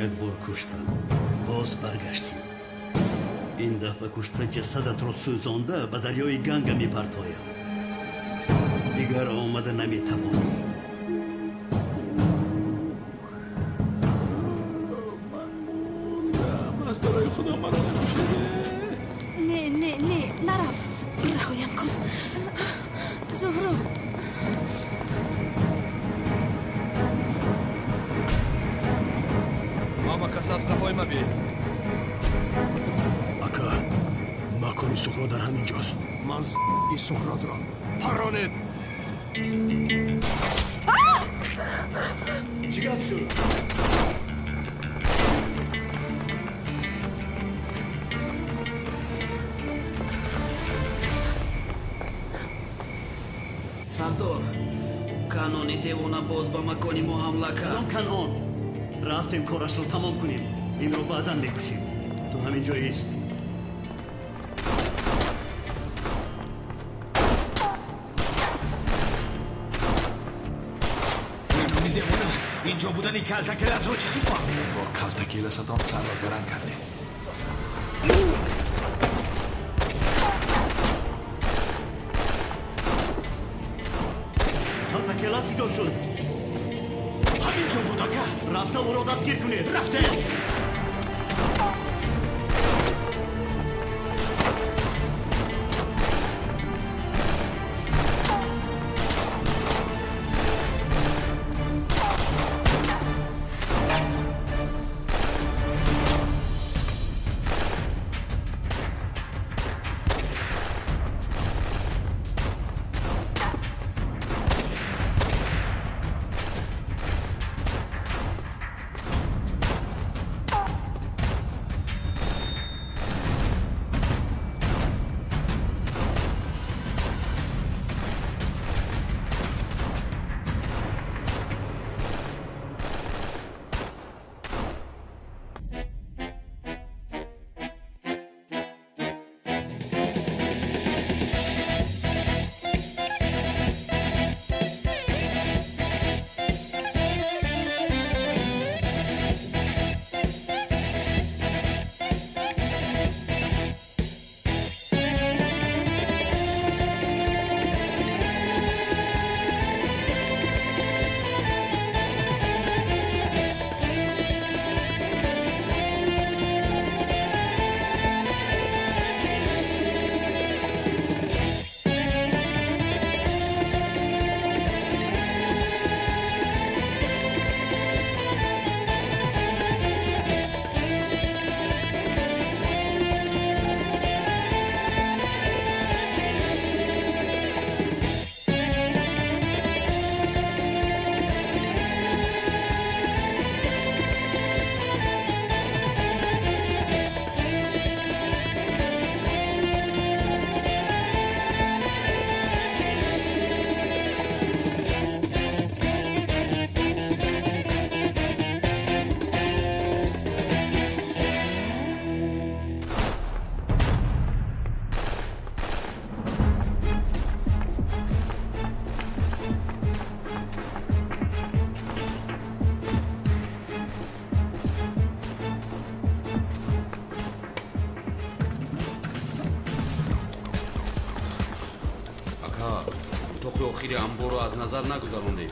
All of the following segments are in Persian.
یک بار کشتم باز برگشتی. این دفعه کشته جسدت رو سوزانده به دریای گنگ میپرتایم. دیگر آمده نمیتوانی. من مردم. از برای خدا مرا نکشیده. نه نرم. رهایم کن زهرا. ماما کس از قفای ما بی. اکا مکان سخرا در همین جاست. من این سخرات را پرانید. چی گپ شد؟ سردار канони девона боз ба макони мо ҳамла кард. کدام کنعان؟ رفتیم کارش رو تمام کنیم. این رو بعدا میکشیم. تو همین جای ایستی. کنونی دیوانه اینجا بودن این کلتکل از رو چی فهمی؟ با کلتکل ستان سر را گرم کرده. کلتکلت کجا شد؟ همینجا بود اکا. رفته او را دستگیر کنید. رفته. توقی آخری انبار رو از نظر نگذراندیم.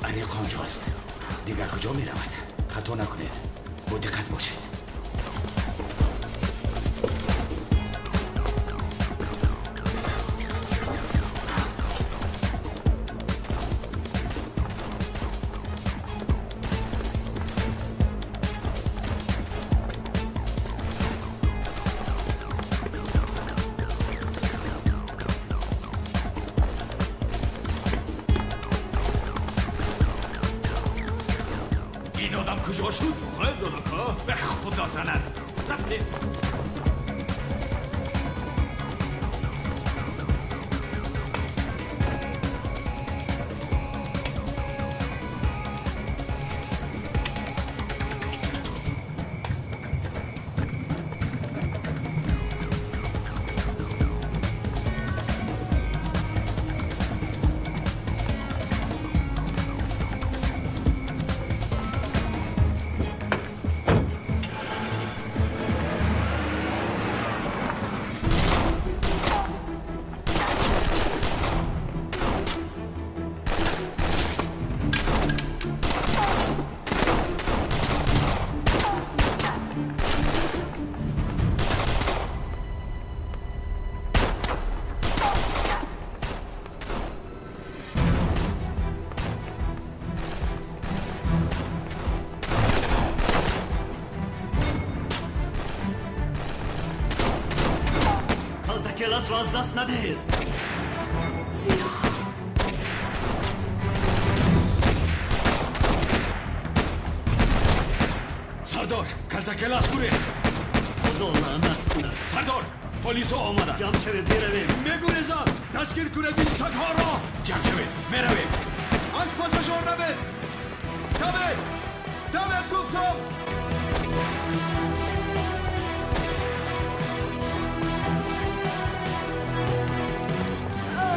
انیق آنجاست. دیگر کجا می رود؟ خطا نکنید. با دقت باشید. این آدم کجا شد؟ خواهد زنکا؟ به خدا زند. رفتیم. شانس را از دست ندهید. زیا سردار کلتکل از کوره. خدا لعنت کند. سردار پلیس آمده. جمع شوید برویم. میگویزم دستگیر کنید این سگها را. جمع شوید میرویم. از پاسشون روید. دوید گفتم.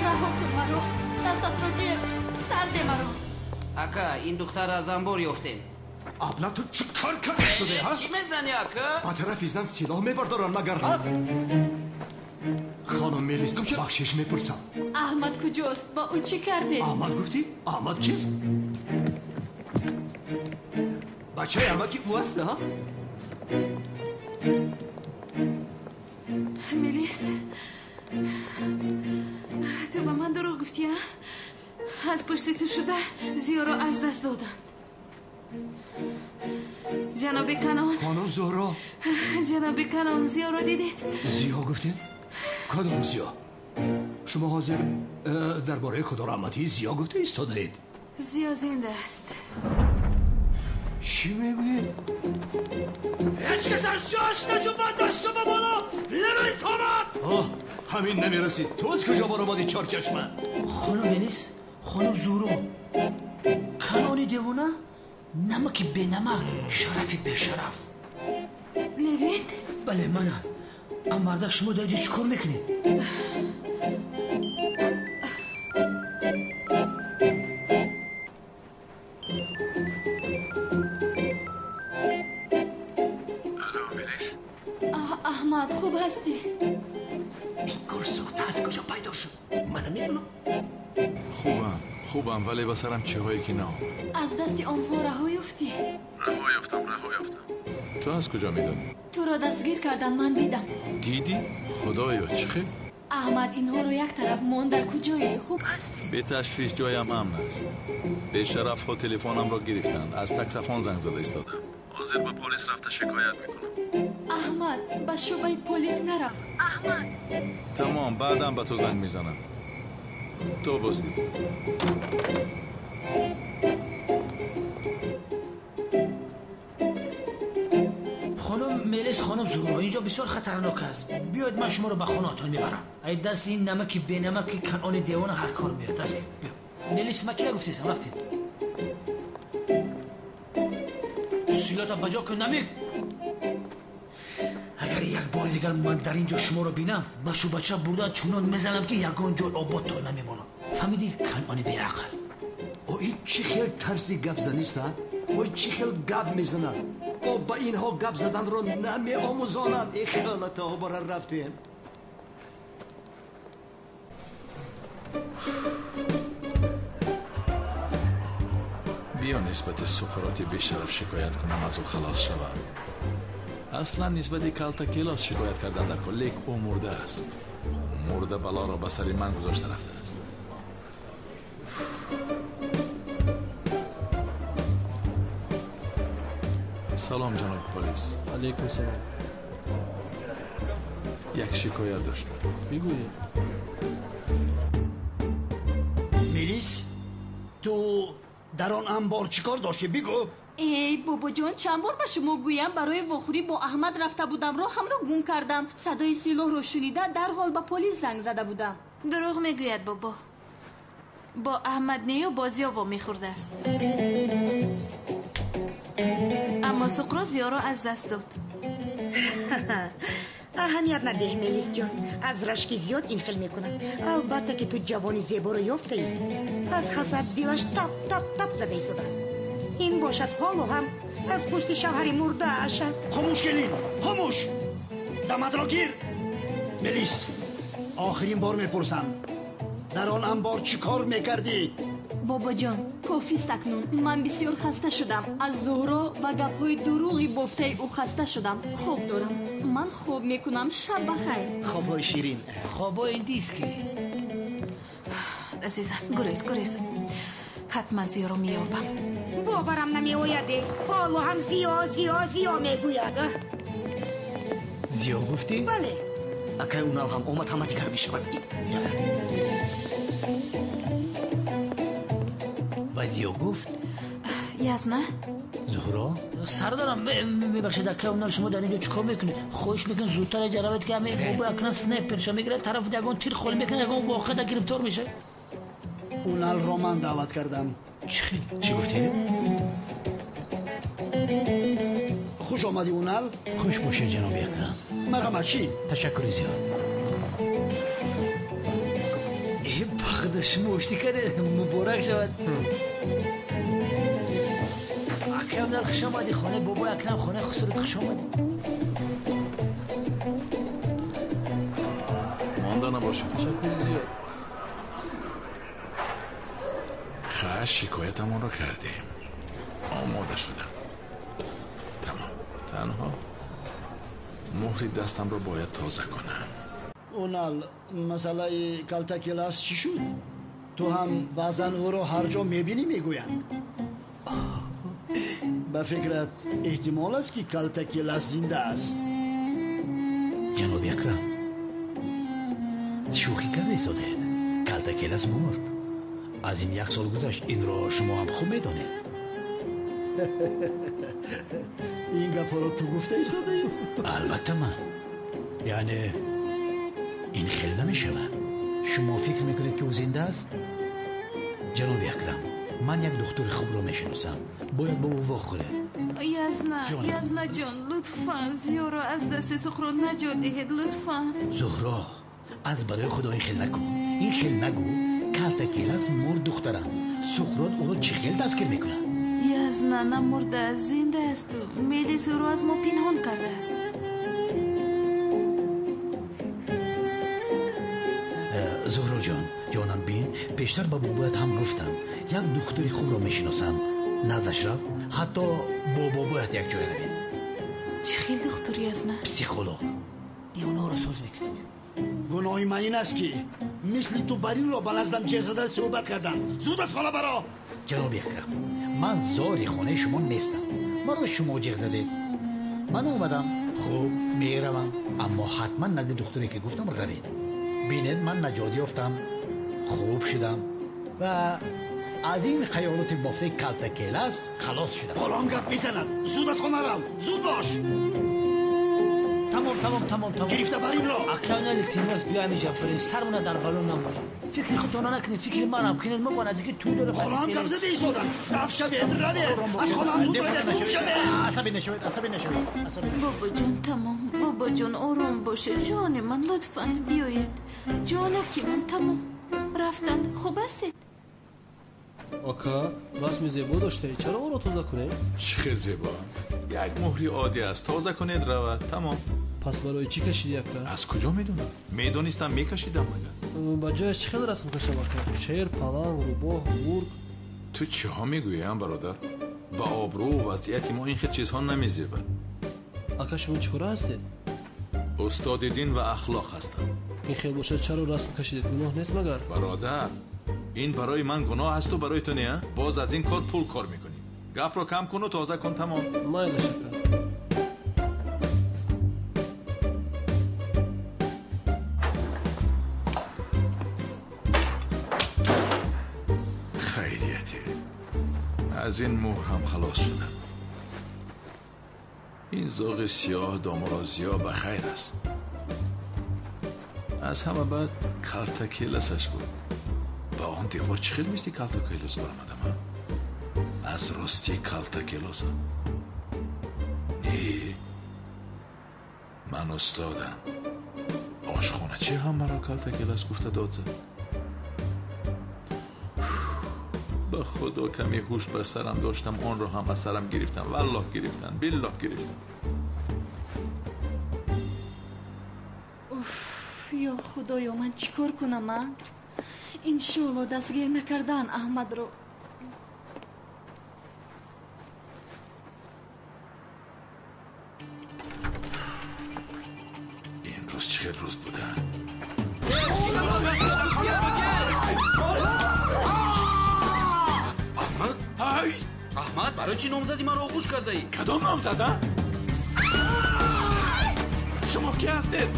رها کن مرا. دستت رو گیر. سرد مرا. اکا این دختر از انبار یافتیم. ابله تو چی کار کرده شده ها؟ چی میزنی اکا؟ با طرف زن سلاح میبردارن مگر ها؟ خانم میلیس بخشش میپرسم. احمد کجاست؟ با او چی کردی؟ احمد گفتی؟ احمد کیست؟ بچه امکی او هسته ها؟ ملیس تو به من دروغ گفتی ها؟ از پشت تو شده زیا را از دست دادن. جناب کنان خانم زهرا جناب کنان زیا را دیدید؟ زیا گفتید؟ کدام زیا؟ شما حاضر درباره خدا رحمتی زیا گفته ایستاده اید؟ زیا زنده است. چی میگویید؟ هیچ کس از جاش نجوبت داشته به بالا. نمید آمد. همین نمیرسید. تو از کجا بار آمدی چار چشمه؟ خانم ملیس، خانم زورو، کنانی دیوونه، نمکی به نمک، شرفی به شرف. لیوید؟ بله منم. اما مرده شما دایدی چی کار میکنید؟ احمد خوب هستی؟ این کار ساخته از کجا پیدا شد؟ منم میدونم. خوبم ولی بسرم چه هایی که نه. از دستی آنها رها یافتی؟ رها یافتم. تو از کجا میدونی؟ تو را دستگیر کردن من دیدم. دیدی؟ خدایا چه خیلی؟ احمد اینها رو یک طرف مان. در کجایی؟ خوب هستی؟ به تشویش جایم امن است. به شرف ها تلفنم را گرفتند. از تکسفان زنگ زده ایستادم. حاضر به پلیس رفته شکایت میکنم. احمد به شعبه پلیس نرو. احمد تمام بعدم به تو زنگ میزنم. تو بازدی. خانم ملیس، خانم زورو، اینجا بسیار خطرناک است. بیاید من شما رو به خانه‌تان میبرم. ای دست این نمکی به نمکی کنعان دیوانه هر کار میاد. رفتیم. بیا. ملیس ما کی گفتیسم رفتیم. سیلات بجا کن نمیگ. اگر یک بار دیگر من در اینجا شما رو بینم بچه بردن چونان میزنم که یگان جور آباد تا نمیمانم. فهمیدی کنعانی به عقل. او این چی خیل ترسی گپ زنیست ها؟ او چی خیل گپ میزنن؟ او با اینها گپ زدن رو نمی آموزانند. ای خیالت ها برای رفتیم. بیا نسبت سقراط بیشرف شکایت کنم از او خلاص شوم. اصلا نسبت کلتکیلاس شکایت کردن در کلیک او مرده است. مرده بلا را به سر من گذاشته رفته است. سلام جناب پلیس. علیکم سلام. یک شکایت داشتم. بگویید. میلیس تو در آن انبار چیکار داشتی؟ بگو. ای بابا جان چند بار به شما گویم برای واخوری با احمد رفته بودم. راهم را گم کردم. صدای سلاح رو شنیده در حال به پلیس زنگ زده بودم. دروغ میگوید بابا. با احمد نیو بازی ها میخورده است. اما سقرا زیا را از دست داد. اهمیت نده ملیس جان. از رشک زیاد این خیل میکنم. البته که تو جوانی زیبا رو یافته ای. از حسد دیلش تپ زده ایستاده است. این باشد حالو هم از پشت شوهری مرده اش است. خاموش کلین خاموش. دمت را گیر. ملیس آخرین بار میپرسم در آن انبار چی کار میکردی؟ بابا جان کافی اکنون. من بسیار خسته شدم. از زهرا و گپ‌های دروغی گفته او خسته شدم. خواب دارم. من خواب میکنم. شب بخیر. خوابای شیرین. خوابا این دیست که عزیزم گریز. حتما زیا رو میابم. باورم نمی آیده. حالو هم زیا میگوید. زیا گفتی؟ بله акай унал ҳам омад ҳама дигар мешавад. вазиё гуфт язна зуҳро сардорам бебахшед ака унал шумо дар инҷо чикор мекунед? хоҳиш мекунам зудтар ҷарават ки ҳаме бобо акрам снайперша мегирад тараф ягон тир холӣ мекунад ягон воқеда гирифтор мешавад. уналро ман даъват кардам. чӣ гуфтед? хуш омадӣ унал. хуш бошед ҷаноби акрам. марҳамат. чӣ? ташаккури зиёд. бахда шумо ушти кардед. муборак шавад. акам дар хуш омадӣ. хонаи бобои акрам хонаи хусрут хуш омадӣ. монда набошед. ташаккури зиёд. хаш шикоятамонро кардем. омода шудам. тамом. танҳо муҳри дастамро бояд тоза конам. унал масъалаи калтакилас чӣ шуд? ту ҳам баъзан ӯро ҳар ҷо мебинӣ мегӯянд. ба фикрат эҳтимол аст ки калтакилас зинда аст. ҷаноби акрам шӯхӣ карда истодаед. калтакилас мурд. аз ин 1 сол гузашт. инро шумо ҳам хуб медонед. ин гапҳоро ту гуфта истодаӣ? албатта ман. яъне ин хел намешавад. шумо фикр мекунед ки ӯ зинда аст? ҷаноби акрам ман як духтури хубро мешиносам. бояд ба ӯ вохӯред. язна ҷон лутфан зиёро аз дасти сухро наҷот диҳед лутфан. зуҳро аз барои худо ин хел накун. ин хел нагӯ. калтакилас мурд духтарам. сухрот ӯро чӣ хел дастгир мекунад? язна на мурдааст, зинда асту. мелис ӯро аз мо пинҳон кардааст. зуҳро ҷон ҷонам бин пештар ба бобоят ҳам гуфтам як духтури хубро мешиносам. наздаш рав. ҳатто бо бобоят як ҷой равед. чӣ хел духтур язна? психолог. девонаро соз мекунад. гуноҳи ман ин аст ки мисли ту бар инро ба наздам ҷиғзада суҳбат кардам. зуд аз хона баро. ҷаноби акрам ман зори хонаи шумо нестам. маро шумо ҷиғ задед. ман омадам. хуб меравам. аммо ҳатман назди духтуре ки гуфтам равед. бинед ман наҷот ёфтам. хуб шудам ва аз ин хаёлоти бофтаи калтакелас халос шудам. фалон гап мезанад. зуд аз хона рав. зуд бош. тамом гирифта бар инро. акаунали тимас биёем иҷа барем. сармона дар балон намонем. фикри худтона накунед. фикри манам кунед. мо ба наздики ту дорем. фалон гап зада истодан. даф шавед равед. аз хонам зуд равед. дур шавед. асабӣ нешавед. бобо ҷон тамом. бобо ҷон ором бошед. ҷони ман лутфан биёед. ҷонаки ман тамом. рафтан хуб ҳастед? ака расми зебо доштаи чаро оро тоза кунем? чӣ хел зебо. як муҳри оддӣ аст. тоза кунед равад. тамом. пас барои чӣ кашидӣ ака? аз куҷо медонам? медонистам мекашидам мага. ба ҷояш чӣ хел расм кашам ака? чер, паланг, рӯбоҳ, мург. ту чиҳо мегӯям бародар? ба обрӯ вазъияти мо ин хел чизҳо намезебад. ака шумо чӣ кора ҳастед? устоди дин ва ахлоқ ҳастам. ин хел бошад чаро расм кашидед? гуноҳ нест магар? бародар ин барои ман гуноҳ асту барои ту не? боз аз ин кор пул кор мекунӣ. гапро кам куну тоза кун. тамом. майла шакар. хайрияте аз ин муҳрам халос шудам. ин зоғи сиёҳ доморо зиё ба хайр аст. аз ҳама баъд калтакеласаш буд. ба он девор чӣ хел мисли калтакелос баромадам? аз ростӣ калтакелосам? не, ман устодам. ошхоначӣ ҳам маро калтакелас гуфта дод зад. ба худо каме ҳуш бар сарам доштам. онро ҳам аз сарам гирифтам. валлоҳ гирифтам. биллоҳ гирифтам. ё худоё ман чӣ кор кунам? иншоалло дастгир накардаан аҳмадро. имрӯз чӣ хел рӯз буда? аҳмад барои чӣ номзади маро огӯш кардаӣ? кадом номзада? шумо ки ҳастед?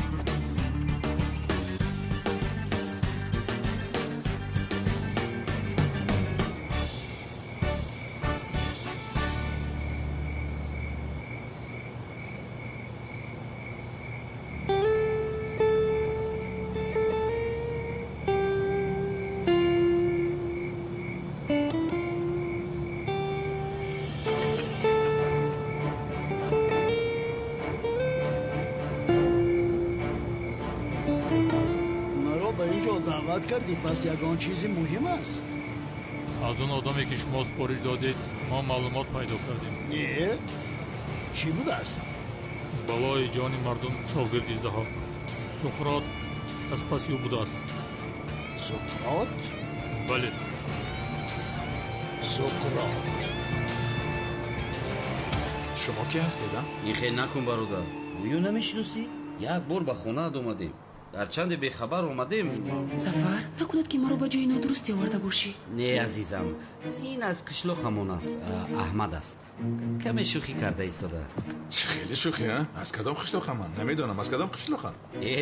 دقت کردید پس یگان چیزی مهم است از اون آدمی که شما سپارش دادید ما معلومات پیدا کردیم. نه؟ چی بود است؟ بالای جان مردم شاگردی زهاب سقراط از پس او بوده است. سقراط؟ بله. سقراط. شما کی هستید؟ این خیلی نکن برادر. میو نمیشناسی؟ یک بار به خونه‌ات اومدیم. در چند بیخبر اومدیم. زفر نکند که ما رو با جای نادرستی آورده باشی. نه عزیزم، این از قشلاقمون است. احمد است. کمی شوخی کرده ایستاده است. خیلی شوخی ها؟ از کدام قشلاق من؟ نمیدونم از کدام قشلاق.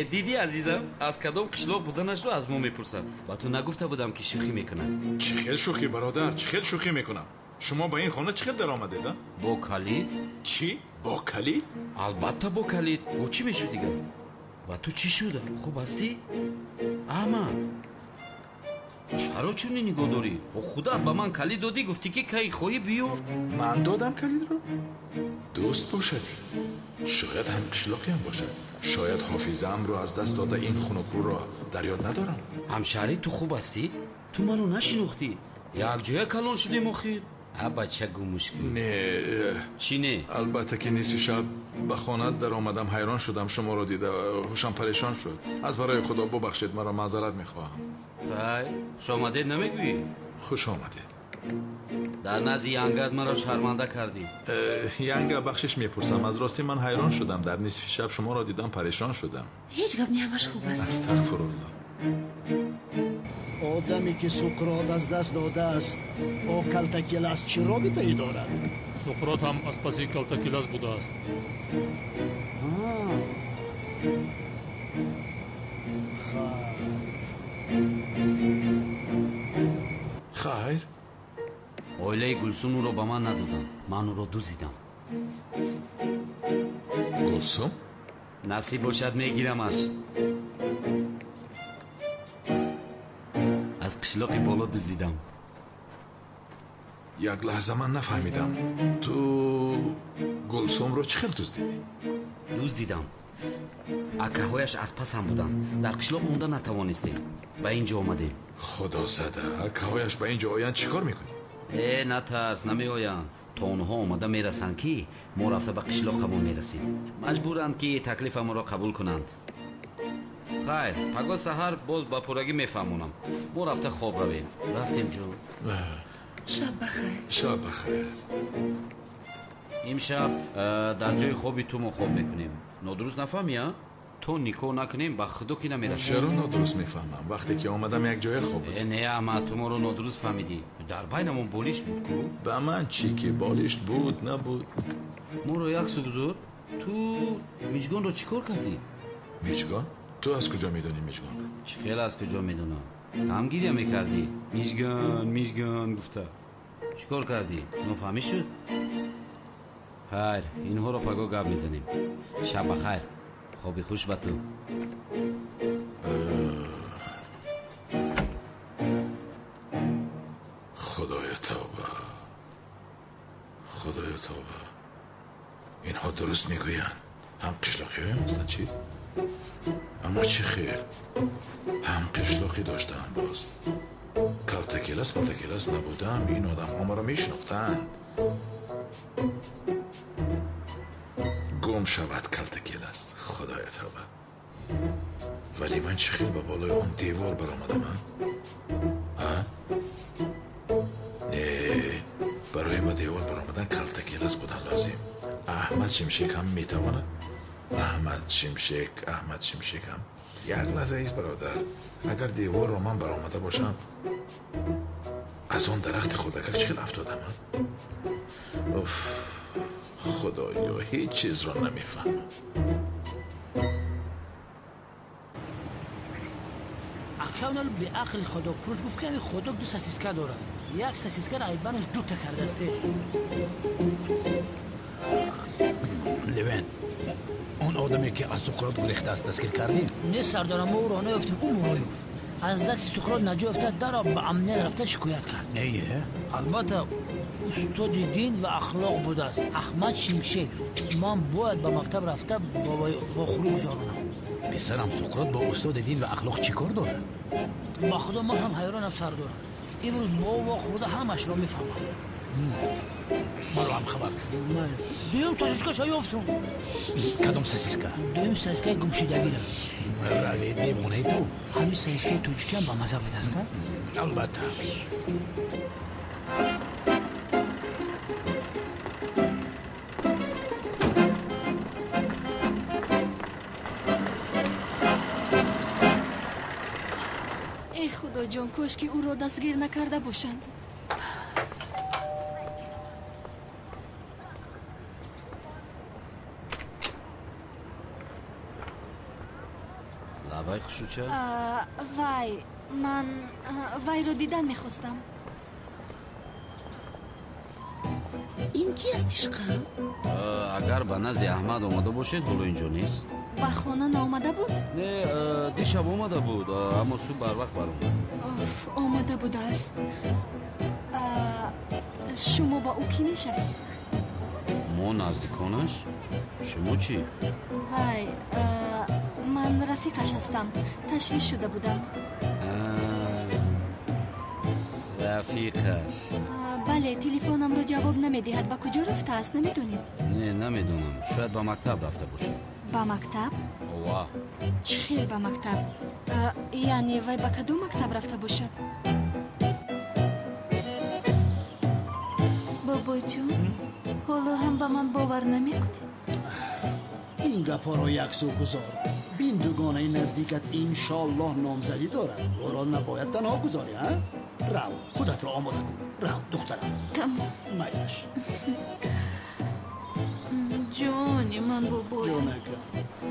دیدی عزیزم، از کدام قشلاق بودنش رو از ما میپرسن. با تو نگفته بودم که شوخی میکنن. چه خیلی شوخی برادر، چه خیلی شوخی میکنم. شما با این خانه چه در آمدید؟ با کلید؟ چی؟ با کلید؟ البته با کلید. با چی میشو دیگه؟ و تو چی شده؟ خوب هستی؟ احمد چرا چونی نگاه داری؟ خودت با من کلید دادی گفتی که کی خواهی بیو؟ من دادم کلید رو؟ دوست باشدی شاید هم قشلاقی هم باشد. شاید حافظم رو از دست داده این خونکو رو در یاد ندارم. همشهری تو خوب هستی؟ تو منو نشناختی؟ یک جای کلان شدیم آخر؟ بچه گمش کن. نه. چی نه؟ البته که نصف شب به خانه در آمدم، حیران شدم شما رو دیده هوشم پریشان شد. از برای خدا ببخشید، مرا معذرت میخواهم. خوش آمدید نمیگویی؟ خوش آمدید. در نزد ینگت مرا شرمنده کردی. ینگ بخشش میپرسم. از راستی من حیران شدم، در نصف شب شما را دیدم پریشان شدم. هیچ گپ نی، همش خوب است. استغفرالله. آدمی که سقراط از دست داده است با کلتکیلاس چه رابطه‌ای دارد؟ سقراط هم از پسی کلتکیلاس بوده است. خیر. اویله گلسون رو با من ندادن، من رو دزدیدم. گلسون؟ نصیب باشد میگیرمش. از قشلاقی بالا دزدیدم. یک لحظه من نفهمیدم. تو گلسوم رو چه خیلی دزدیدم؟ اکهایش از پس هم بودن. در قشلاق مونده نتوانستیم، به اینجا آمدیم. خدا زده. اکهایش به اینجا آیند چیکار میکنی؟ نترس، نمی آیند. تا اونها آمده میرسن که ما رفته به قشلاقمون میرسیم. مجبورند که تکلیف ما را قبول کنند. خیر، پگاه سحر باز با پورگی میفهمونم. ما رفته خواب رویم. رفتیم جون. شب بخیر. شب بخیر. امشب در جای خوابی تو ما خواب میکنیم. نادرست نفهمی ها؟ تو نیکو نکنیم با خدا که نمیرسیم. چرا نادرست میفهمم؟ وقتی که آمدم یک جای خواب بود. نه اما تو ما رو نادرست فهمیدی. در بینمون بالیش بود کو؟ به من چی که بالیش بود نبود. ما رو یک سو بزرگ. تو میجگان رو چیکار کردی؟ میجگان؟ تو از کجا میدونی میجگان رو؟ چه خیلی از کجا میدونم. همگیری میکردی. میجگان گفته. چیکار کردی؟ نفهمی شد؟ خیر، اینها رو پگاه گپ میزنیم. شب بخیر. خوابی خوش به تو. خدای توبه. خدای توبه. اینها درست میگویند. هم قشلاقی هایم هستن چی؟ اما چی خیر؟ هم قشلاقی داشتن باز. کلتکیلاس نبودم. این آدم ها ما را میشناختند. گم شود کلتکیلاس. خدای توبه. ولی من چه خیلی به بالای اون دیوار برآمدم ها؟ نه، برای ما دیوار برآمدن کلتکیلاس بودن لازم. احمد شمشک هم میتواند. احمد شمشک هم یک لحظه ایست برادر. اگر دیوار رو من برآمده باشم از اون درخت خودکک چه افتادم خدایا هیچ چیز رو نمیفهمم. اکاونال به عقل خودک فروش گفت که خودک دو ساسیسکا داره. یک ساسیسکا ایبانش دو تا کرده است. لوین، اون آدمی که از سقراط گریخته است دستگیر کردین؟ نه سردارم، او را نیافتیم. او مرا یافت. از دست سقراط نجا یافته در به امنیت رفته شکایت کرد. نه البته استاد دین و اخلاق بوده است. احمد شمشک. من باید به مکتب رفته با خروج گذارونم. پسرم سقراط با استاد دین و اخلاق چی کار داره؟ با خدا من هم حیرانم سردار. امروز با خدا همش را میفهمم. ما رو هم خبر کن. دویم ساسیسکا چه یافتم؟ کدام ساسیسکا؟ دویم ساسیسکای گمشیدگی را. روی دیوانه تو؟ همین ساسیسکای توچکی هم با مزه بود است که؟ البته. ای خدا جان کاش که او را دستگیر نکرده باشند. لبای خوشوچه؟ وای من وای رو دیدن میخواستم. این کی است عشقم؟ اگر به نزد احمد آمده باشید حالا اینجا نیست. به خانه نآمده بود؟ نه دیشب آمده بود اما صبح بر وقت برآمد. آمده بوده است. شما با او کی میشوید؟ ما نزدیکانش؟ شما چی؟ وای من رفیقش هستم. تشویش شده بودم. رفیقش؟ بله تلفنم رو جواب نمیدهد. به کجا رفته است نمیدونید؟ نه نمیدونم. شاید به مکتب رفته باشه. به مکتب؟ واه چی خیلی به مکتب؟ یعنی وای به کدوم مکتب رفته باشد؟ بابا جون حالا هم به من باور نمیکنید؟ این گپا رو یک سو گذار. بین دوگانه نزدیکت انشالله نامزدی دارد. او را نباید تنها گذاری ها؟ رو خودت را آماده کن. رو دخترم. تمام. میلش. جانی من بابا. جانکم.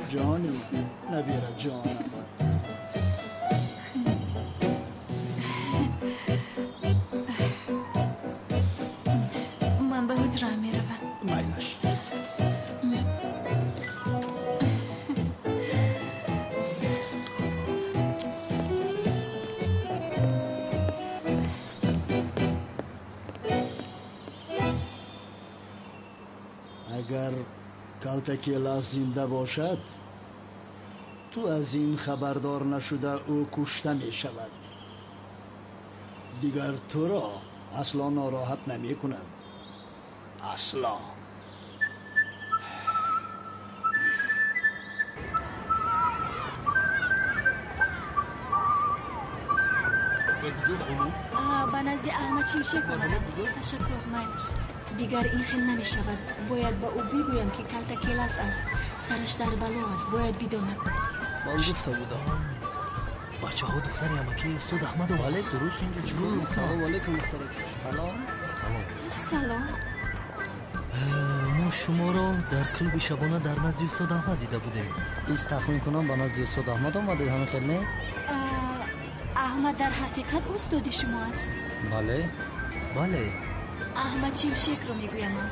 جانی من. نبیره جانم. من به حجره میروم. میلش. اگر کالتکیلا زنده باشد تو از این خبردار نشده او کشته می شود. دیگر تو را اصلا ناراحت نمی کند. اصلا. به نزد احمد شمشک آمدم. تشکر میلش. دیگر این خیل نمی شود. باید به او بگویم که کالتکیلاس است. سرش در بلا است. باید بداند. من گفته بودم بچه ها دختری امکی استاد احمد آمد. بله درست اینجا چیکار؟ سلام علیکم دخترک. سلام. ما شما را در کلوب شبانه در نزد استاد احمد دیده بودیم. این تخمین کنم به نزد استاد احمد آمده همه خیل نه؟ احمد در حقیقت استاد شما است. بله. احمد شمشک رو میگویم من.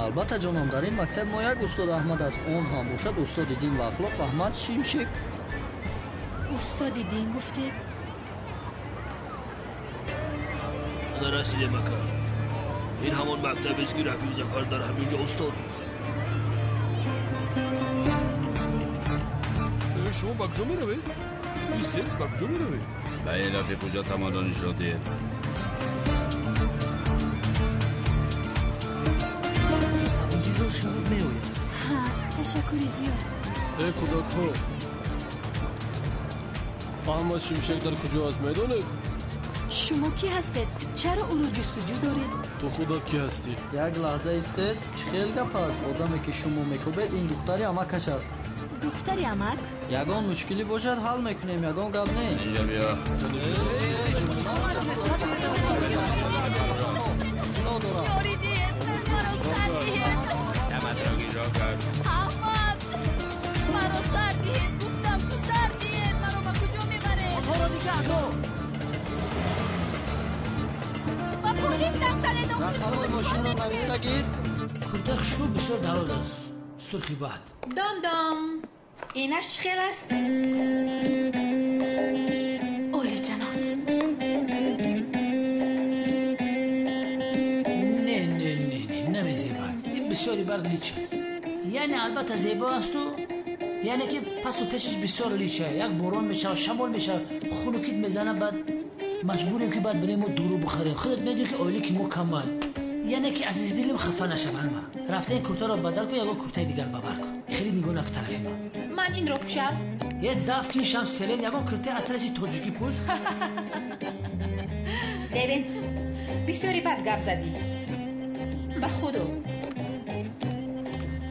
البته جانم در این مکتب ما یک استاد احمد است. اون هم باشد استاد دین و اخلاق احمد شمشک. استاد دین گفتید؟ در رسید مکان این همان مکتب است که رفیق زفر در همینجا استاد است. شما با کجا می روید؟ ایستید با کجا می روید؟ بله رفیق کجا تمرانی شده؟ چیزا شاید می آید. تشکری زیاد. ای کودک ها احمد شمشک در کجا است میدونید؟ شما کی هستید؟ چرا او رو جستجو دارید؟ تو خودت کی هستی؟ یک لحظه ایستید. خیلی گپ است. آدمی که شما میکوبید این دختری امکش است. دختری امک؟ یگان مشکلی باشد حل میکنیم. یگان گپ نیست. اینجا بیا. یاری دید مرا سر دید. تمدرگی را کرد. احمد مرا سر دید. گفتم تو سر دید. مرا با کجا میبره؟ آنها را دیگه اگو با پولیس زنگ زده. رقم ماشین را نویسته گیر. کودک شو بسیار دراز است. سرخی بعد دام اینش خیل است. اولی جناب. نه نمی زیبا. این بسیاری برد لیچ است. یعنی البته زیبا است و یعنی که پس و پیشش بسیار لیچه یک باران میشه شمال میشه خلوکیت میزنه بعد مجبوریم که بعد بریم و دورو بخریم خودت میدونی که اولی که ما کمه یعنی که عزیز دلم خفه نشه ما رفته این کرتا رو بدل کن یا کرتای دیگر ببر کن خیلی نگونه که طرفی من این رو پوشم یه دف کیشم سلین یا کرتای اطلسی توجیکی پوش لوین بسیاری بد گپ زدی به خودو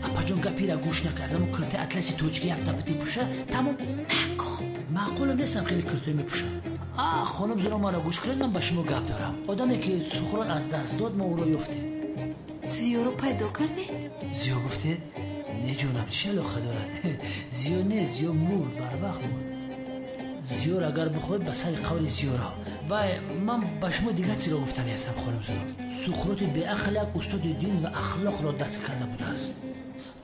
اپا جون گپی را گوش نکردم و کرتای اطلسی توجیکی یک دفعه پوشه تمام نکن معقول نیستم خیلی کرتای میپوشم خانم زورا ما را گوش کرد من به شما گپ دارم آدمی که سخرات از دست داد ما او را یافتیم زیو رو پیدا کرده؟ زیو گفته نه جونم چه علاقه دارد زیو نه زیو مول بر وقت مول زیو را اگر بخواد به سر قول زیو را و من به شما دیگه چی را گفتنی هستم خانم زورا سخرات به اخلاق استاد دین و اخلاق را دست کرده بوده است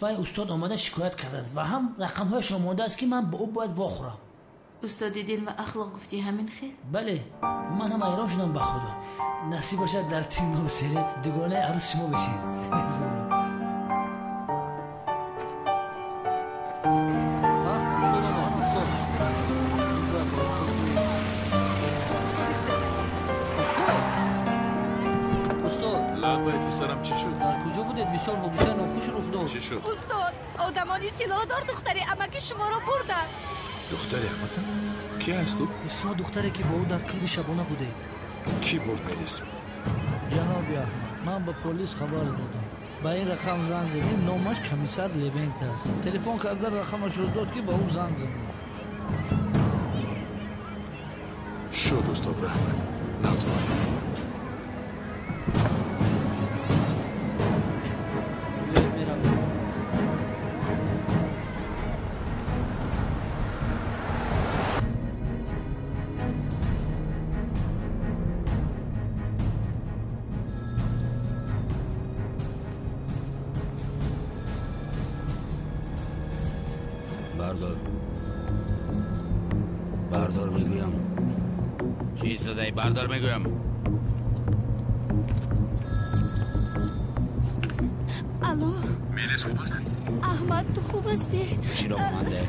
و استاد آمده شکایت کرده است و هم رقم هایش آماده است که من به او باید واخورم استاد دین و اخلاق گفتی همین خیر؟ بله من هم ایران شدم به خدا نصیب باشد در تیم موسیقی دوگانه عروس شما بشید پسرم چی شد؟ در کجا بودید؟ بسیار حادثه ناخوش رخ داد. چی شد؟ استاد آدمانی سلاحدار دختر عمک شما را بردن. دختر عمک؟ کی هست تو؟ استاد دختری که با او در کلب شبانه بوده. کی برد میلیس رو؟ جناب احمد من به پلیس خبر دادم با این رقم زنگ زدیم نامش کمیسر لوینت است تلفن کرده رقمش رو داد که با او زنگ زدیم شد استاد رحمت نتوانید بردار میگویم چی صدایی بردار میگویم الو میلیس خوب هستی؟ احمد تو خوب هستی؟ چی را مانده؟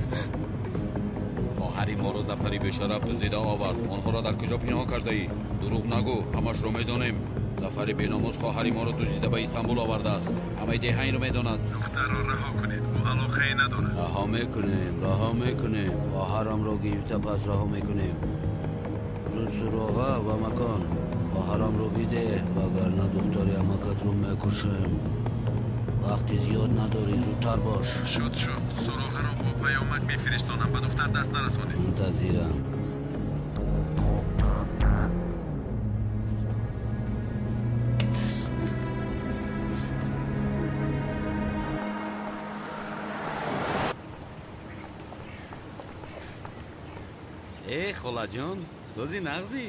خواهری ما رو ظفری به شرف دزدیده آورد آنها را در کجا پنهان کرده ای؟ دروغ نگو همش رو میدونیم ظفری بیناموز خواهری ما رو دزدیده به استانبول آورده است همه دیه این رو میداند دختر را رها کنید او علاقه ای نداره رها میکنیم خواهرم را گرفته پس رها میکنیم زود سراغه و مکان خواهرم رو بیده وگرنه دختر عمکت رو میکشیم وقتی زیاد نداری زودتر باش شد سراغه را با پیامک میفرستانم به دختر دست نرسانید منتظرم ای خاله جان سوزی نغزی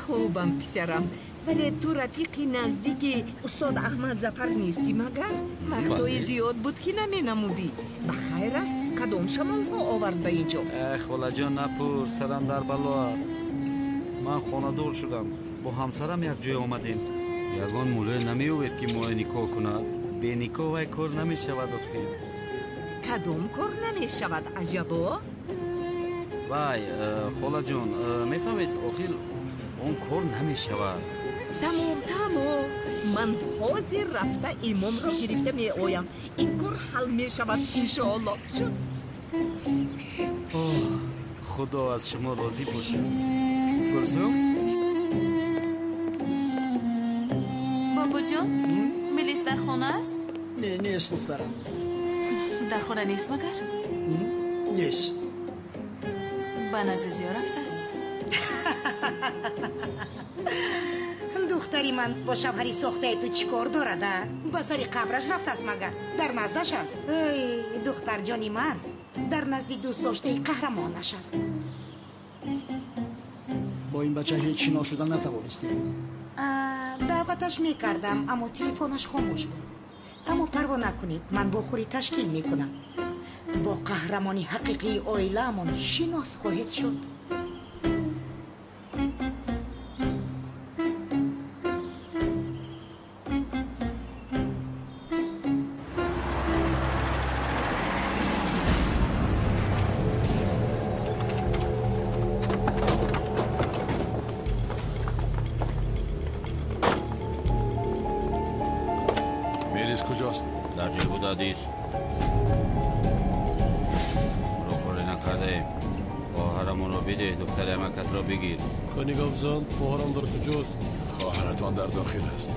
خوبم پسرم ولی تو رفیقی نزدیک استاد احمد ظفر نیستی مگر؟ وقتای زیاد بود که نمی نمودی بخیر است کدام شمال ها آورد به اینجا؟ ای خاله جان نپور سرم در بلا است من خانه دور شدم با همسرم یک جای آمدیم یگان موله نمیوید که موی نکاح کند به نکاح وی کار نمی شود آخیر کدام کار نمی شود عجبا؟ وای خاله جان میفهمید آخیر اون کار نمی شود تمام من حاضر رفته ایمان را گرفته می آیم این کار حل می شود انشاءالله شد خدا از شما راضی باشه گلسوم بابا جان میلیس در خانه است؟ نه نیست دخترم در خانه نیست مگر؟ نیست به نزد زیو رفته است دختری من با شوهری ساخته تو چیکار دارده؟ با سری قبرش رفته است مگر؟ در نزدش است ای دختر جانی من در نزدیک دوست داشته قهرمانش است با این بچه هیچ شنا شدن نتوانستیم دعوتش میکردم اما تلفنش خاموش بود اما پروا نکنید من با خوری تشکیل میکنم با قهرمانی حقیقی عائله‌مان شناس خواهید شد پلیس کجاست؟ در جای بود آدیس روکوری نکرده خواهرمون رو بیده دختر امکت رو بگیر خانی گابزان خواهرم در کجاست؟ خواهرتان در داخل است.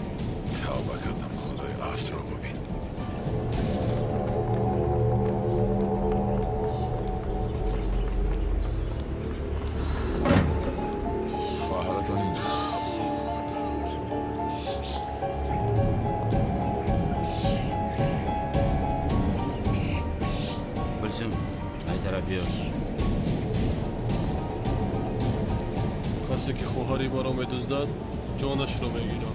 توبه کردم خدای افت را ببین. خواهرتان اینجاست. بلسون ای طرف بیا کسی که خواهری مرا میدزدد جانش رو میگیرم.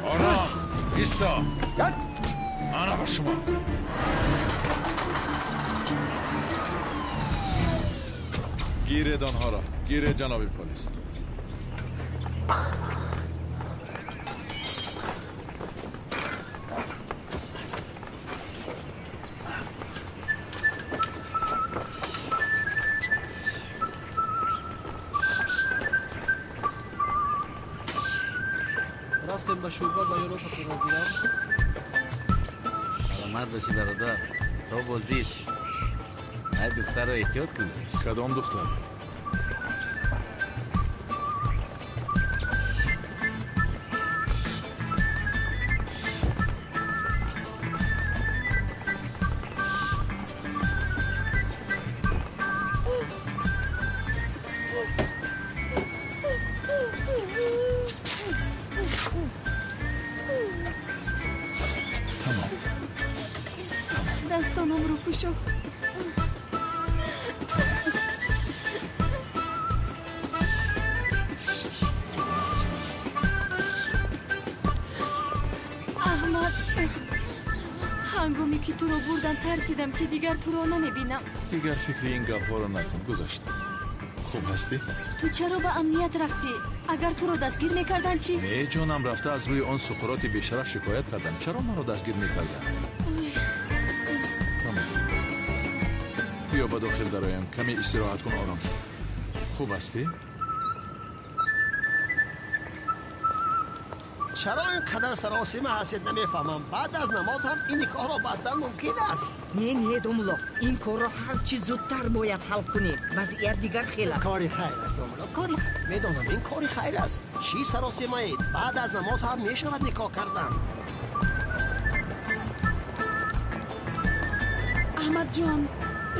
آرام ایستا آنا با شما گیرید آنها را گیرید جناب پلیس. رفتیم به شعبه با یارو پتو را گیرم. سلامت باشی برادر تو بازدید ای دختر رو احتیاط کن. کدام دختر؟ دستانم رو پوشو. احمد هنگامی که تو رو بردن ترسیدم که دیگر تو رو نمیبینم. دیگر فکر این گپ ها رو نکن. گذاشتم. خوب هستی؟ تو چرا به امنیت رفتی؟ اگر تو رو دستگیر میکردن چی؟ نه جانم رفته از روی آن سقراط بیشرف شکایت کردم. چرا من رو دستگیر میکردن؟ بیا با داخل درایم کمی استراحت کن آرام شو. خوب هستی؟ چرا اینقدر سراسیمه هستید نمیفهمم. بعد از نماز هم این کار را بستن ممکن است. نه دوملا این کار را هرچی زودتر باید حل کنیم. وضعیت دیگر خیلی کاری خیر است دوملا کاری خیر. میدونم این کاری خیر است. چی سراسیمه اید؟ بعد از نماز هم میشود نکاح کردن. احمد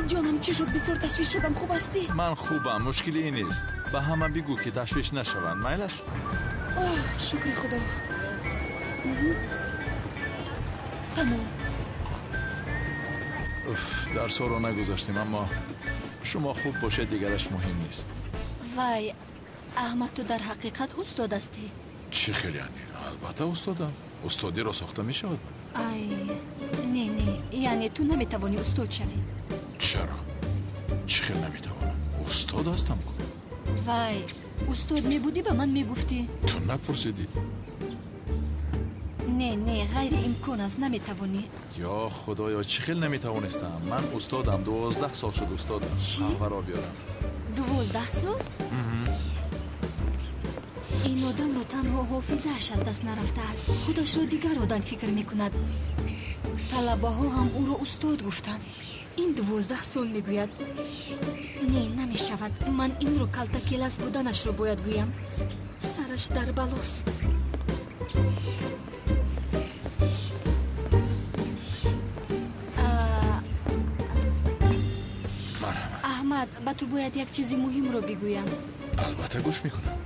جانم چی شد؟ بسیار تشویش شدم. خوب هستی؟ من خوبم. مشکلی نیست. به همه بگو که تشویش نشوند. میلش؟ شکر خدا. تمام. درس رو نگذاشتیم اما شما خوب باشه دیگرش مهم نیست. وای احمد تو در حقیقت استاد هستی؟ چی خیلی یعنی؟ البته استادم. استادی را ساخته می شود. ای نه یعنی تو نمیتوانی استاد شوی. چرا؟ چی خیلی نمیتوانم؟ استاد هستم کن. وای استاد میبودی به من میگفتی؟ تو نپرسیدی؟ نه غیر امکان است نمیتوانی. یا خدایا چی خیلی نمیتوانستم. من استادم 12 سال شد استادم. چی؟ قهوه بیارم. 12 سال؟ این آدم رو تنها حافظه‌اش از دست نرفته است. خودش رو دیگر آدم فکر میکند. طلبه ها هم او رو استاد گفتن. این 12 سال میگوید. نه نمیشود. من این رو کلتا کلاس بودنش رو باید گویم. سرش در بلاست. احمد به تو باید یک چیزی مهم رو بگویم. البته گوش میکنم.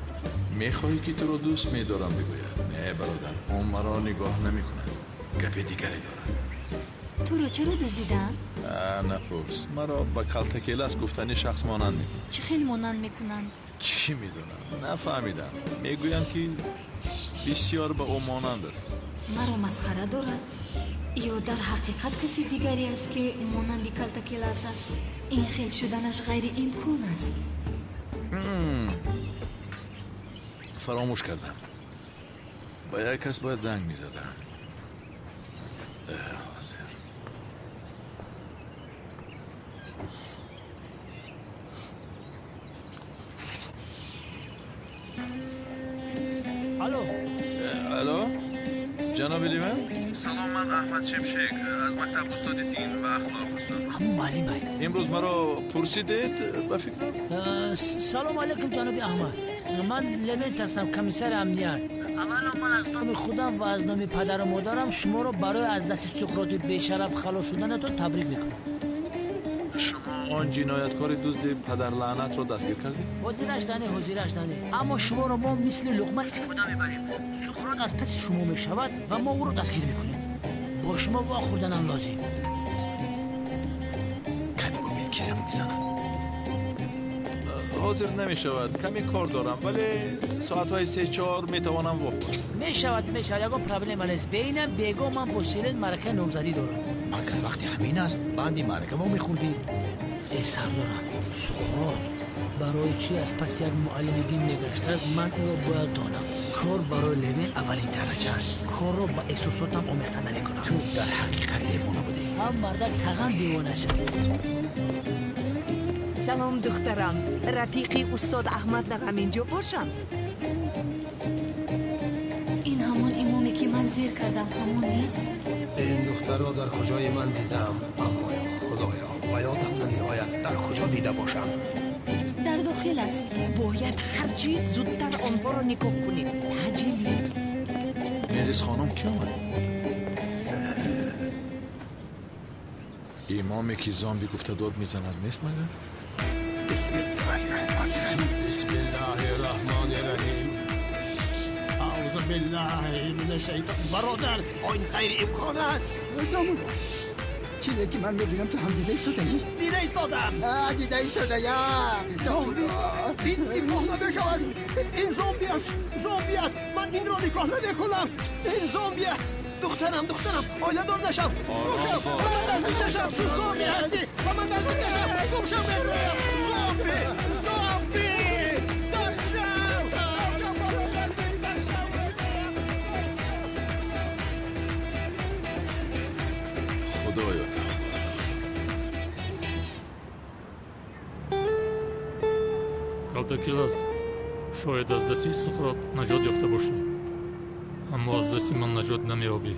میخواهی که تو رو دوست میدارم بگوید؟ نه برادر اون مرا نگاه نمیکنه. گپ دیگری دارم. تو رو چرا دزدیدن؟ نپرس. مرا با کلتا کلاس گفتنی شخص مانند میکنن. چه خیلی مانند میکنند؟ چی میدونم نفهمیدم. میگویم که بسیار به او مانند است. مرا مسخره دارد یا در حقیقت کسی دیگری است که مانند کلتا کلاس است؟ این خیل شدنش غیر امکان است. فراموش کردم. با یک کس باید زنگ میزدم. الو الو جناب لیوند سلام من احمد شمشک از مکتب استاد دین و اخلاق هستم همون معلمه امروز مرا پرسیدید به فکرم سلام علیکم جناب احمد من لوینت هستم کمیسر امنیت اولا من از نام خودم و از نام پدر و مادرم شما رو برای از دست سقراط بی‌شرف خلاص شدنتون تبریک میکنم شما آن جنایتکار دزد پدر لعنت رو دستگیر کردید؟ حاضرش دنه اما شما رو ما مثل لقمه استفاده میبریم سقراط از پس شما میشود و ما او رو دستگیر میکنیم با شما واخوردن هم لازم کمی با من کیزم میزند حاضر نمیشود کمی کار دارم ولی ساعتهای 3-4 میتوانم واخورم میشود یکو پرابلم نیست بینم بگو من با سیلت مرکه نامزدی دارم مگر وقتی همین است بندی مرکه ما میخوردی ای سردارم سقراط برای چی از پس یک معلم دین نگشته است من او را باید دانم کار برای لوین اولین درجه است کار را با احساساتم آمیخته نمیکنم تو در حقیقت دیوانه بوده هم مردک تغم دیوانه شد سلام دخترم رفیقی استاد احمد نغم اینجا باشم این همون امامی که من زیر کردم همون نیست؟ این دختر را در کجای من دیدم اما یا خدایا و یادم نمیآید در کجا دیده باشم در داخل است باید هرچی زودتر آنها را نگاه کنیم تجلی میرس خانم کی آمد؟ امامی که زامبی گفته داد میزند نیست مگر؟ بسم الله الرحمن الرحیم بسم الله الرحمن الرحیم اعوذ بالله من الشیطان برادر این خیر امکان است دامون چیزی که من میبینم تو هم دیده ایستادهی؟ دیده ایستادم دیده ایستاده یا زامبی این نگاه نمیشود این زامبی است من این را نگاه نمیکنم این زامبی است دخترم آیله دار نشم نشم تو زامبی هستی و من نزدیک نشم گمشم برویم زامبی خدایا کалтакилас шояд аз дасти суқрот наҷот ёфта бошӣ аммо аз дасти ман наҷот намеёбӣ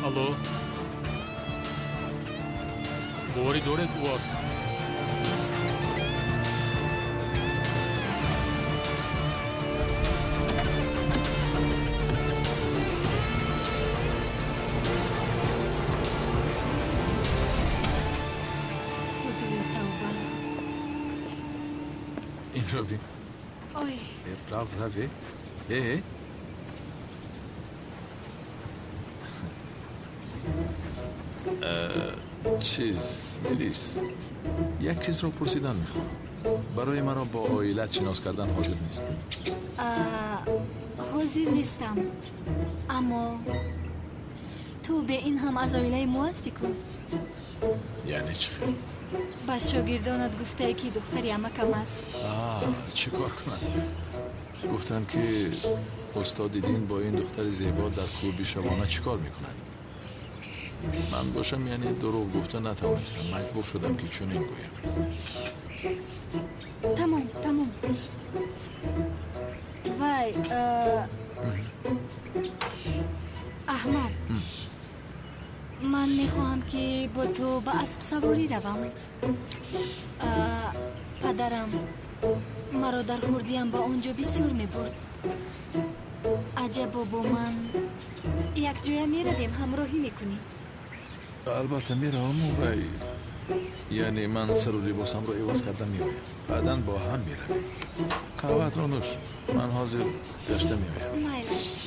алло боварӣ доред ӯ аст ببین روی چیز میلیس یک چیز رو پرسیدن میخوام برای مرا با عائلت شناس کردن حاضر نیستی؟ حاضر نیستم اما تو به این هم از عائله ما هستی کن یعنی چی خیلی؟ با شاگردانت گفته ای که دختری عمکم است چی کار کنم؟ گفتن که استاد دین با این دختر زیبا در کوه بیشبانه چی کار میکنن؟ من باشم یعنی دروغ گفته نتوانستم مجبور شدم که چنین گویم تمام وای احمد من میخواهم که با تو با اسب سواری روم پدرم مرا در خوردیم با اونجا بسیار میبرد عجب با من یک جای میرویم همراهی میکنی البته میروم و یعنی من سر و لباسم رو عوض کردم میایم بعداً با هم میرویم قهوه‌ات رو نوش من حاضر گشته میایم مایلش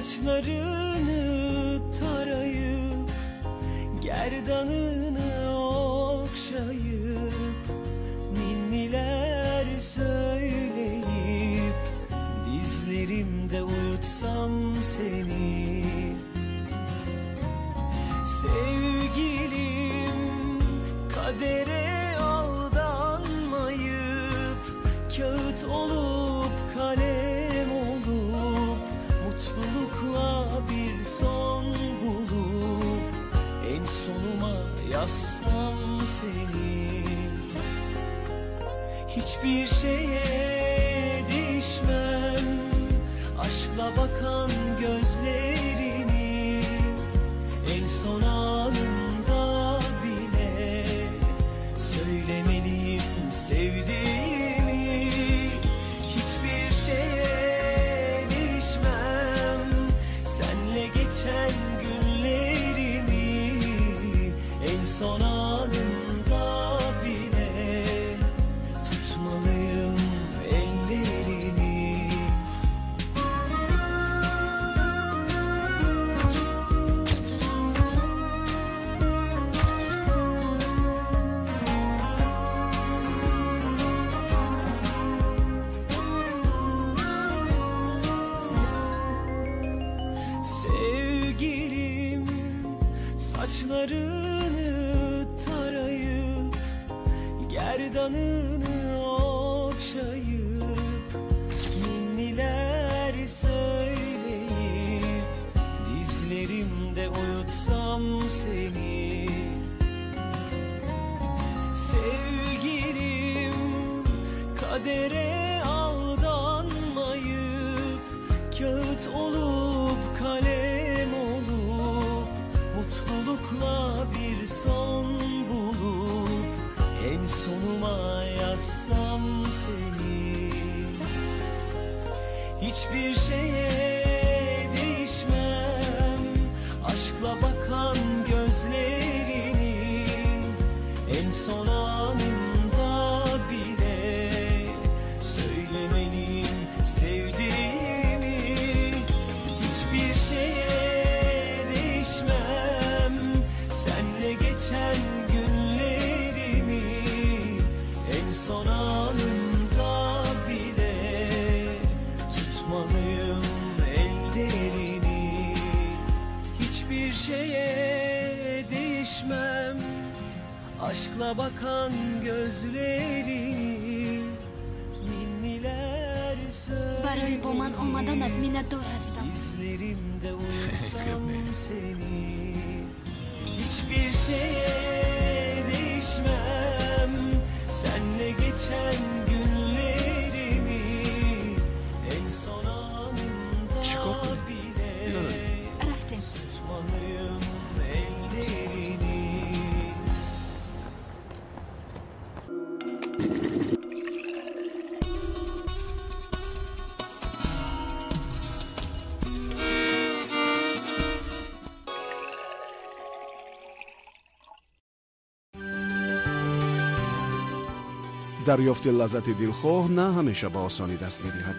Saçlarını tarayıp gerdanını okşayıp ninniler söyleyip dizlerimde uyutsam seni. Sevgilim, kadere aldanmayıp kağıt olup kalem olup mutlulukla bir son bulup en sonuma yazsam seni. Hiçbir şeye değişmem aşkla bakan gözlerini, en son anında bile söylemeliyim sevdiğimi. Hiçbir şeye değişmem senle geçen günlerimi, en son anında bile tutmalıyım ellerini. Sevgilim, saçlarını tarayıp gerdanını okşayıp ninniler söyleyip dizlerimde uyutsam seni. Sevgilim, kadere aldanmayıp kağıt olup kalem olup mutlulukla bir son bulup en sonuma yazsam seni. Hiçbir şeye değişmem aşkla bakan gözlerini, en son anında bile söylemeliyim sevdiğimi. Hiçbir şeye değişmem senle geçen günlerimi, en son anında bile tutmalıyım ellerini. Hiçbir şeye değişmem aşkla bakan gözlerini, ninniler برای با من آمدنت minnetdor هستم. dizlerimde uyusam seni. Hiçbir şeye değişmem senle geçen günlerimi, en son anında bile رفتیم. tutmalıyım ellerini. دریافت لذت دلخواه نه همیشه با آسانی دست می‌دهد.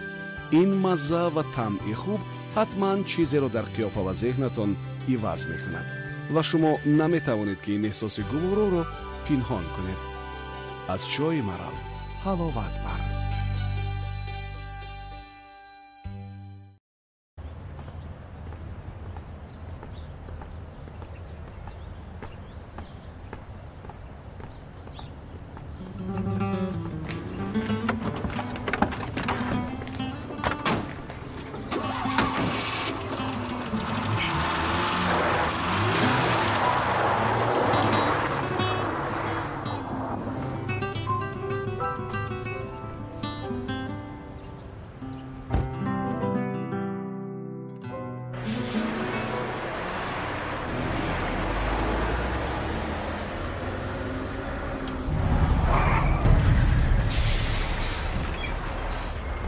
این مزه و طعم خوب حتما چیزی را در قیافه و ذهنتان عوض می‌کند و شما نمی‌توانید که این احساس گوارا را پنهان کنید. از چای مرال حلاوت بر.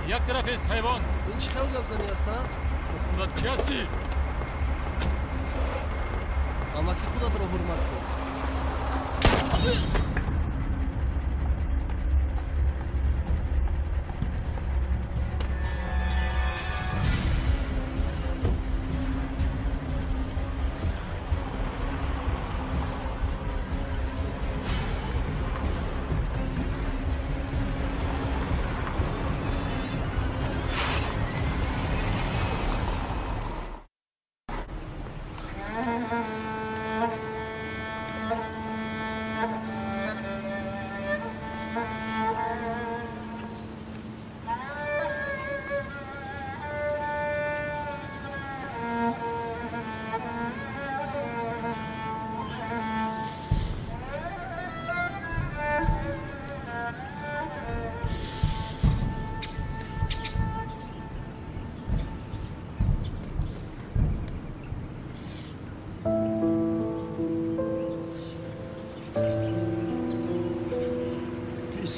یک طرف است حیوان. این چه خیلی گبزنی هستن؟ خودت کی هستی؟ اما که خودت رو حرمت کن.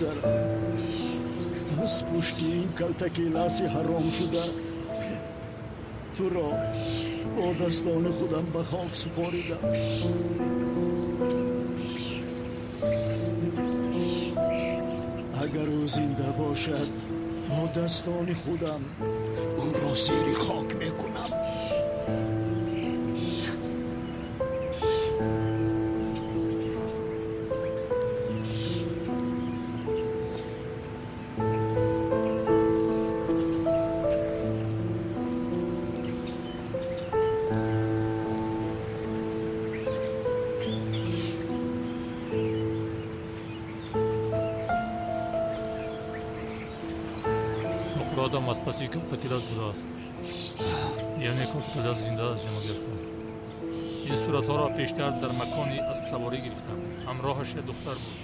پسرم از پشت این کلتکی لاسی حرام شده تو را با دستان خودم به خاک سپاریدم. اگر او زنده باشد با دستان خودم او را زیر خاک میکنم. Адам аз паси калтакилас будааст. Яъне калтакилас зиндааш ҷаноби акбар. ин суратҳоро пештар дар макони аспсаворӣ гирифтам. ҳамроҳаш як духтар буд.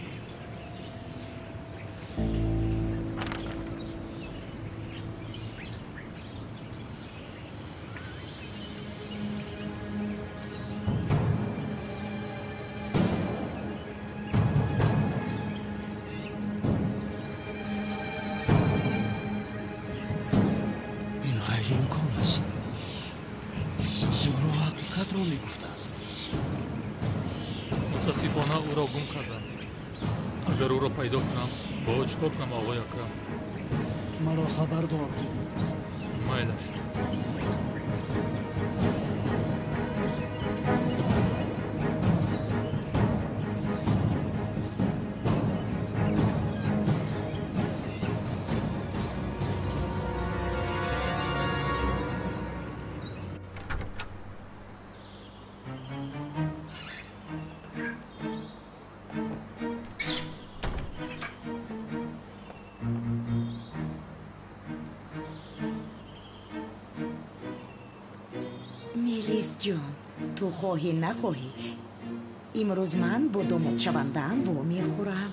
متاسفانه او را گم کردم. اگر او را پیدا کنم باید چیکار کنم آقای اکرم؟ مرا خبردار کن. میلش. ملیس جان تو خواهی نخواهی امروز من با داماد شونده‌ام وا میخورم.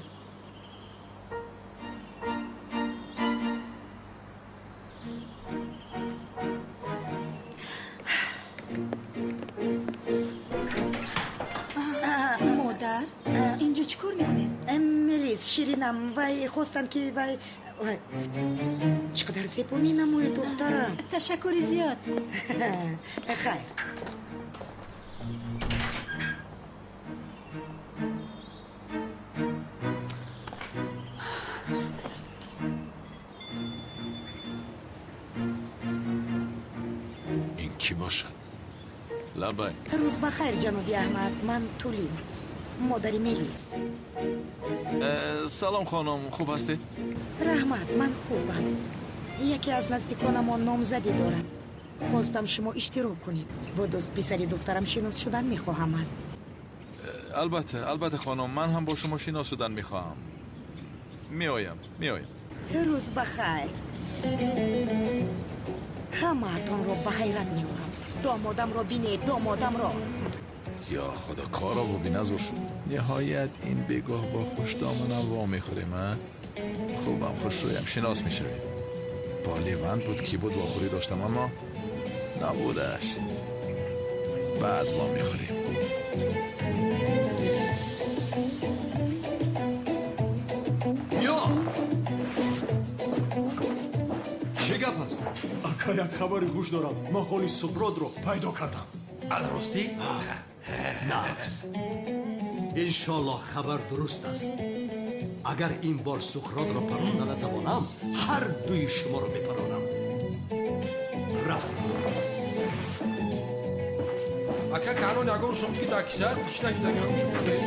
مادر اینجا چیکار میکنید؟ ملیس شیرینم وای خواستم که وای چقدر زیبا مینموی دخترم. تشکر زیاد. خیر. این کی باشد؟ لبای روز بخیر جنابی احمد. من تولین مادری ملیس. سلام خانم خوب هستید؟ رحمت من خوبم. یکی از نزدیکانم نامزدی دارم. خواستم شما اشتراک کنید. با دوست پسری دخترم شناس شدن میخواهم من. البته خانم من هم با شما شناس شدن میخواهم. میایم. روز بخیر. همه‌تان را به حیرت میارم. دامادم را بینید. دامادم را. یا خدا کارا ببین نزور شد. نهایت این بگاه با خوش دامنم وا میخوریم. خوبم خوش رویم شناس میشویم. بالیوند بود کی بود واخوری داشتم اما نبودش. بعد وا میخوریم. یا چه گپ است؟ اکا یک خبری گوش دارم. مقالی سقراط رو پیدا کردم. الراستی؟ نقص انشالله خبر درست است. اگر این بار سقراط را پروندن نتوانم هر دوی شما را بپرانم. رفتیم. اکا کانون اگر سمکی داکیسر بیشتر دگرم چوبه.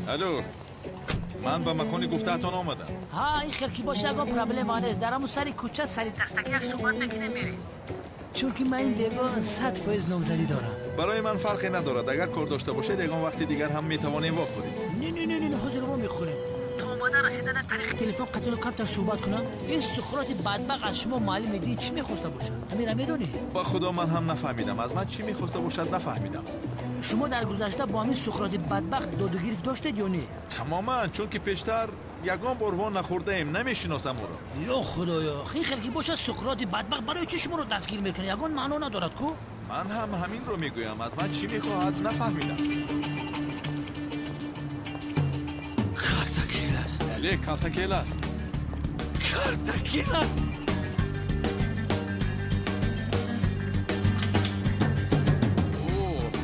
الو من به مکانی گفته‌تان آمدم. ها این خیلی باشه اگه پرابلم آنست در همون سری کوچه سری دستکی یک صحبت نکنه میری. چون که من این دیگه 100% نامزدی دارم. برای من فرقی ندارد. اگر کار داشته باشه دیگه وقتی دیگر هم میتوانیم واخوریم. نه حضور ما میخوریم. تا اومدن رسیدن طریق تلفن قطعا کمتر صحبت کنم. این سقراط بدبخت از شما معلوم میدین چی میخواسته باشه؟ امیر امیرونی با خدا من هم نفهمیدم از من چی میخواسته باشد. نفهمیدم. شما در گذشته با همین سقراط بدبخت داد و گریفت داشتید یا نه؟ تماما، چون که پیشتر یگان بروان نخورده ایم، نمیشناسم او را. یا خدایا، خیلی باشه سقراط بدبخت برای چی شما رو دستگیر میکنه؟ یگان معنا ندارد کو؟ من هم همین رو میگویم، از من چی میخواهد نفهمیدم. کارتاکیلاس. بله، کارتاکیلاس. کارتاکیلاس.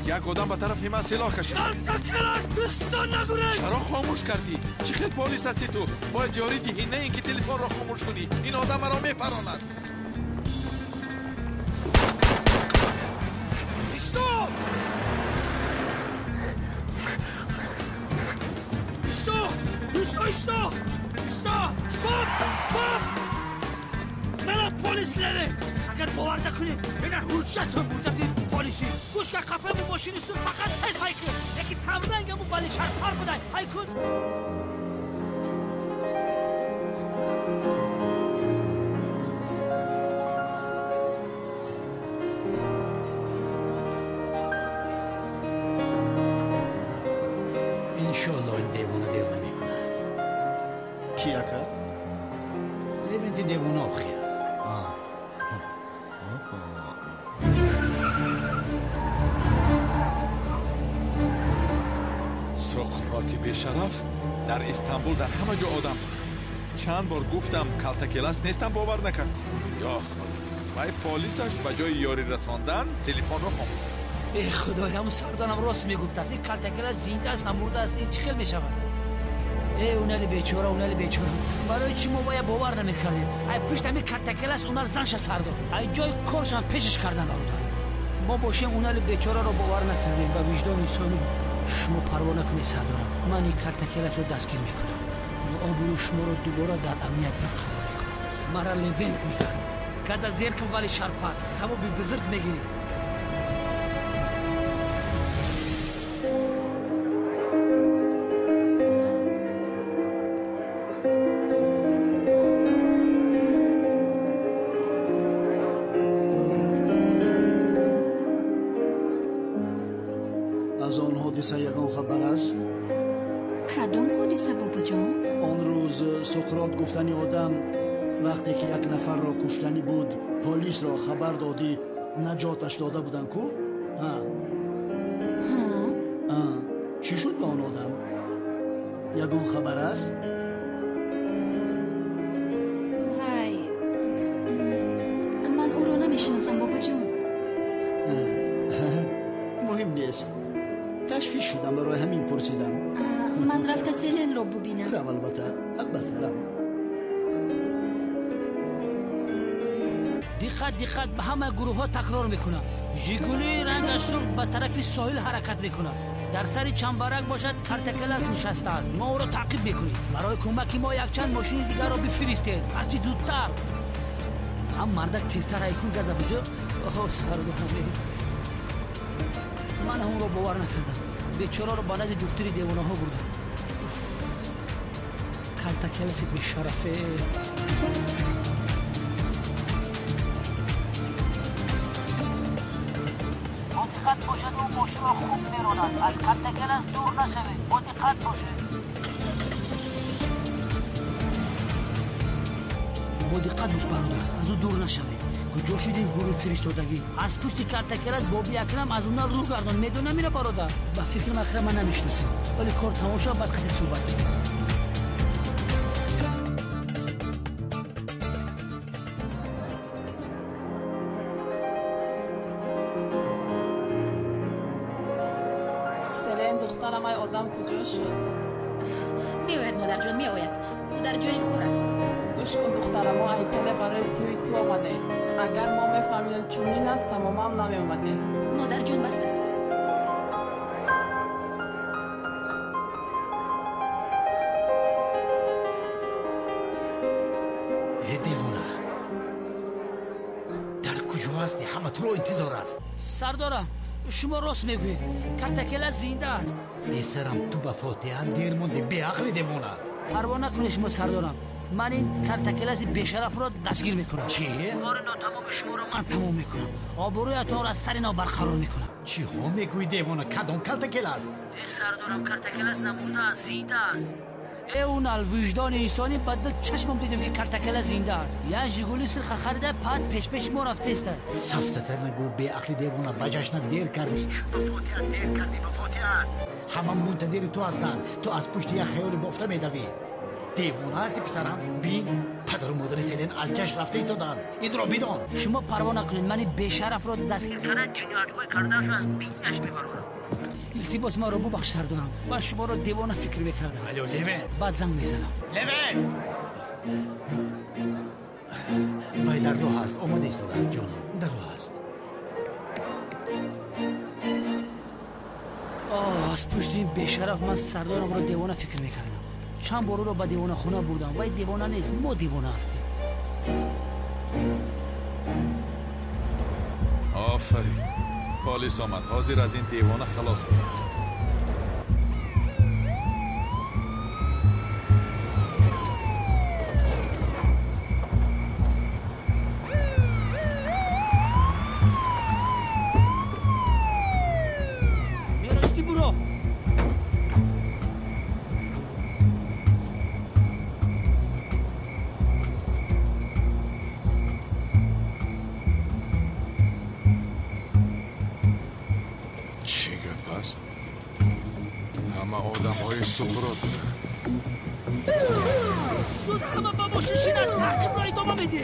یک آدم به طرف من سلاح کشید. کارتاکیلاس دوستان نگوره. چرا خاموش کردی؟ چه خیلی پلیس هستی تو؟ باید جاری دهی، نه اینکه تلفن را خاموش کنی. این آدم مرا میپراند. Stop! من پلیس لده. اگر باور نکنید این حجت پلیسی گوش که قفه به ماشین سور فقط تیز های کن. یکی تمرنگ همون بلی شرطار بودن های کن. انشالله این دیوانه دیر نمیکنه. کی اکا؟ لیونتی دیوانه آخیه. سقراطی بیشرف در استانبول در همه جا آدم بود. چند بار گفتم کالتاکیلاس نیستم، باور نکرد. یا خدا، وای پلیسش به جای یاری رساندن تلفن رو خاموش. ای خدایم سردانم راست میگفت است. این کالتاکیلاس زنده است مرده است. این چه خیلی میشود؟ ای اونالی بیچاره برای چی ما باید باور نمیکردیم؟ ای پشت همین کالتاکیلاس اونال زنش سردار ای جای کارشان پیشش کردن برادر. ما باشیم اونالی بیچاره رو باور نکردیم. با وجدان انسانی شما پروا نکنید سردارم. من این کالتاکیلاس رو دستگیر میکنم و آبرو شما رو دوباره در امنیت برقرار میکنم. مرا لیونت میگن کازا زیرکم ولی شرپر ثواب بزرگ میگیری. از آن حادثه یگان خبر است؟ کدام حادثه بابا جان؟ آن روز سقراط گفتنی آدم وقتی که یک نفر را کشتنی بود پلیس را خبر دادی نجاتش داده بودن کو؟ چی شد با آن آدم؟ یگان خبر است؟ وای من او را نمیشناسم بابا جان. مهم نیست، تشویش شدم برای همین پرسیدم. من رفته سیلن رو ببینم. رو البته رو. دقت به همه گروه ها تکرار میکنم. ژیگولی رنگش سرخ به طرف ساحل حرکت میکنه. در سر چنبرک باشد کالتاکیلاس نشسته است. ما او را تعقیب میکنیم. برای کمک ما یک چند ماشین دیگر را بفرستید هرچی زودتر. هم مردک تیزتر ایکون گزه بجا. سردارم من اون را باور نکردم. بیچاره رو با نزد دکتر دیوانه ها بردم. کالتاکیلاس بیشرفه. دقت باشد و ماشین را خوب میراند. از کالتاکیلاس دور نشوید. با دقت باشد. با دقت باش برادر. از او دور نشوید. کجا شدین گروه فرستادگی؟ از پشت کالتاکیلاس بابی اکرم از اونها رو گردان میدونه میره برادر. با فکرم اکرم من نمیشناسم ولی کار تمام شد بعد خودت صحبت میکنم. سلین دخترم ای آدم کجا شد؟ میآید مادر جان میآید. او در جای کار است. گوش کن دخترم ما ای پله برای تو آمده. اگر ما میفهمیدیم چونین است تمام هم نمی اومده. مادر جان بس است. ای دیوانه در کجا هستی؟ همه تو رو انتظار است. سردارم شما راست میگوید. کالتاکیلاس زنده است. بیسرم تو به فاتحه دیر مونده. بی عقل دیوانه. پروا نکنید شما سردارم. من این کرتکلاس بیشرف را دستگیر میکنم. چی؟ کار ناتمام شما را من تمام میکنم. آبرویتان را از سر اینا برقرار میکنم. چی ها میگوی دیوانه؟ کدام کرتکلاس؟ ای سردارم کرتکلاس نمورده است، زنده است. ای اون وجدان انسانی بعد چشمم دیدم که کرتکلاس زنده است. یا ژیگولی سرخ خریده پاد پیش ما رفته است. صفتتر نگو بی عقلی دیوانه، بجاشنا دیر کردی. بفاتحت دیر کردی، بفاتحت. همه منتظر تو هستند. تو از پشت یک خیال بافته میدوی. دیوانه هستی پسرم؟ بین پدر و مادر سیلین الجش رفته ایستادند. این را بدان. شما پروا نکنید، من بیشرف را دستگیر کرده جنایت‌های کرده‌اش از بینیش میبرم. التباس ما رو ببخش سردارم. من شما رو دیوانه فکر میکردم. الو لیون، بعد زنگ میزنم. لیون وای در راه است. آماده ایستاده است جانم، در راه است. از پشت این بیشرف من سردارم رو دیوانه فکر میکردم. چند بار رو به دیوانه خونه بردم. وای دیوانه نیست، ما دیوانه هستیم. آفرین، پلیس آمد. حاضر از این دیوانه خلاص بید. سقراط سود همه با مششینه تعقیب را ادامه میده.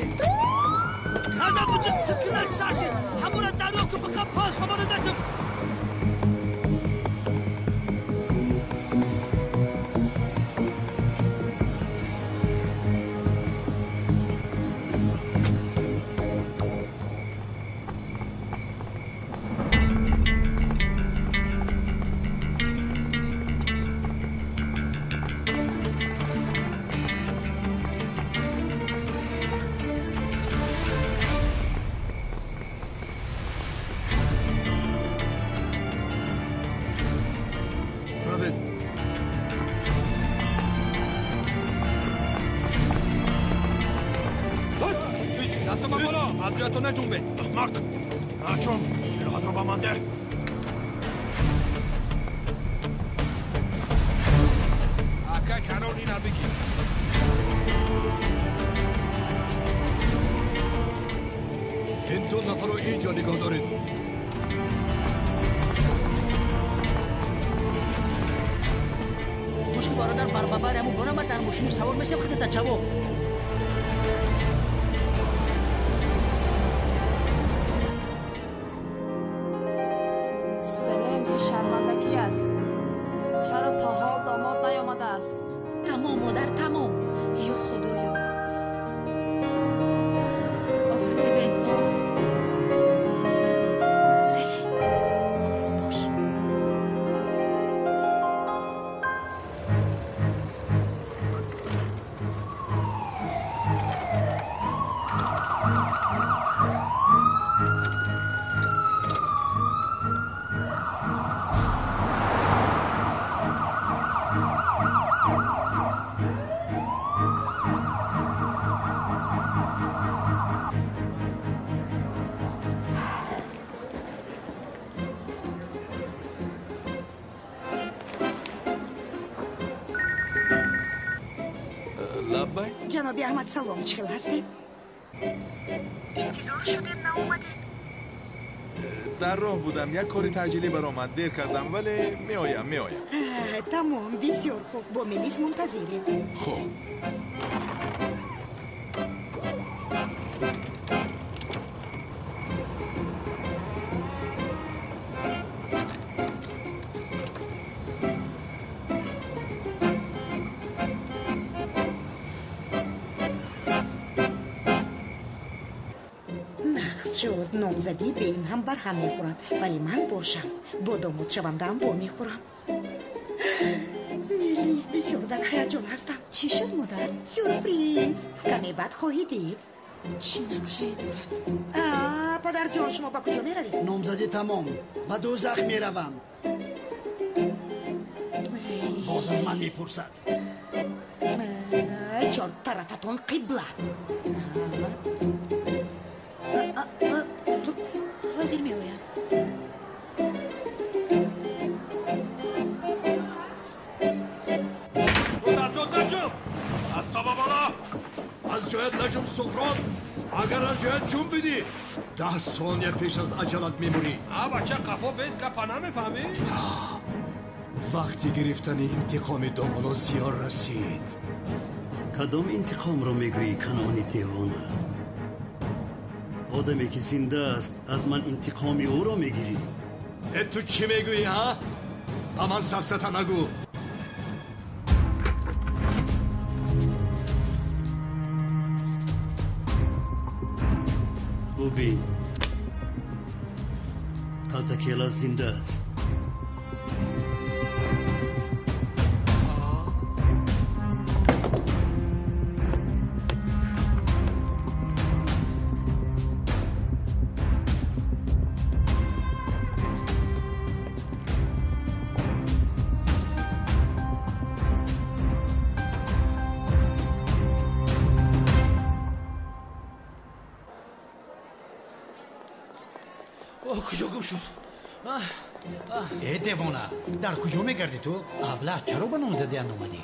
غضب و جد سکنک سرشید همون را در رو که بکن پاس همون را ندم. سوار میشم خودت جواب. سلنج شرمندگی است. چرا تا حال داماد نیامده است؟ تمام مادر تمام. یا خدایا. آه لیونت آه. سلین آروم باش. جناب احمد سلام، چخیل هستید؟ انتظار شدیم ناومدید؟ در راه بودم، یک کاری تعجیلی برآمد، دیر کردم ولی میآیم. تمام، بسیار خوب. با ملیس منتظریم. خوب. نامزدی به این هم بر هم میخورند، ولی من باشم با داماد شونده هم با میخورم. ملیس بسیار در هیجان هستم. چی شد مادر؟ سورپریز. کمی بعد خواهی دید. چی نقشه دارد؟ پدر جان شما با کجا میروید؟ نامزدی تمام، به دوزخ میروم. باز از من میپرسد. چهار طرفتون قبله حاضر می آیم نجم از سبب بالا از جایت نجم سخران اگر از جایت جون بدی 10 ثانیه پیش از عجلت میموری بچه قفا بیست که پناه میفهمی؟ وقتی گرفتن انتقام دامانا زیار رسید کدام انتقام رو میگویی کنانی دیوانه؟ آدمی که زنده است از من انتقامی او رو میگیری؟ تو چی میگویی ها؟ با من سفسته نگو ببین کالتاکیلا زنده است کجا گم شد؟ دیوانه در کجا میگردی تو؟ ابله چرا به نام زدی اومدی؟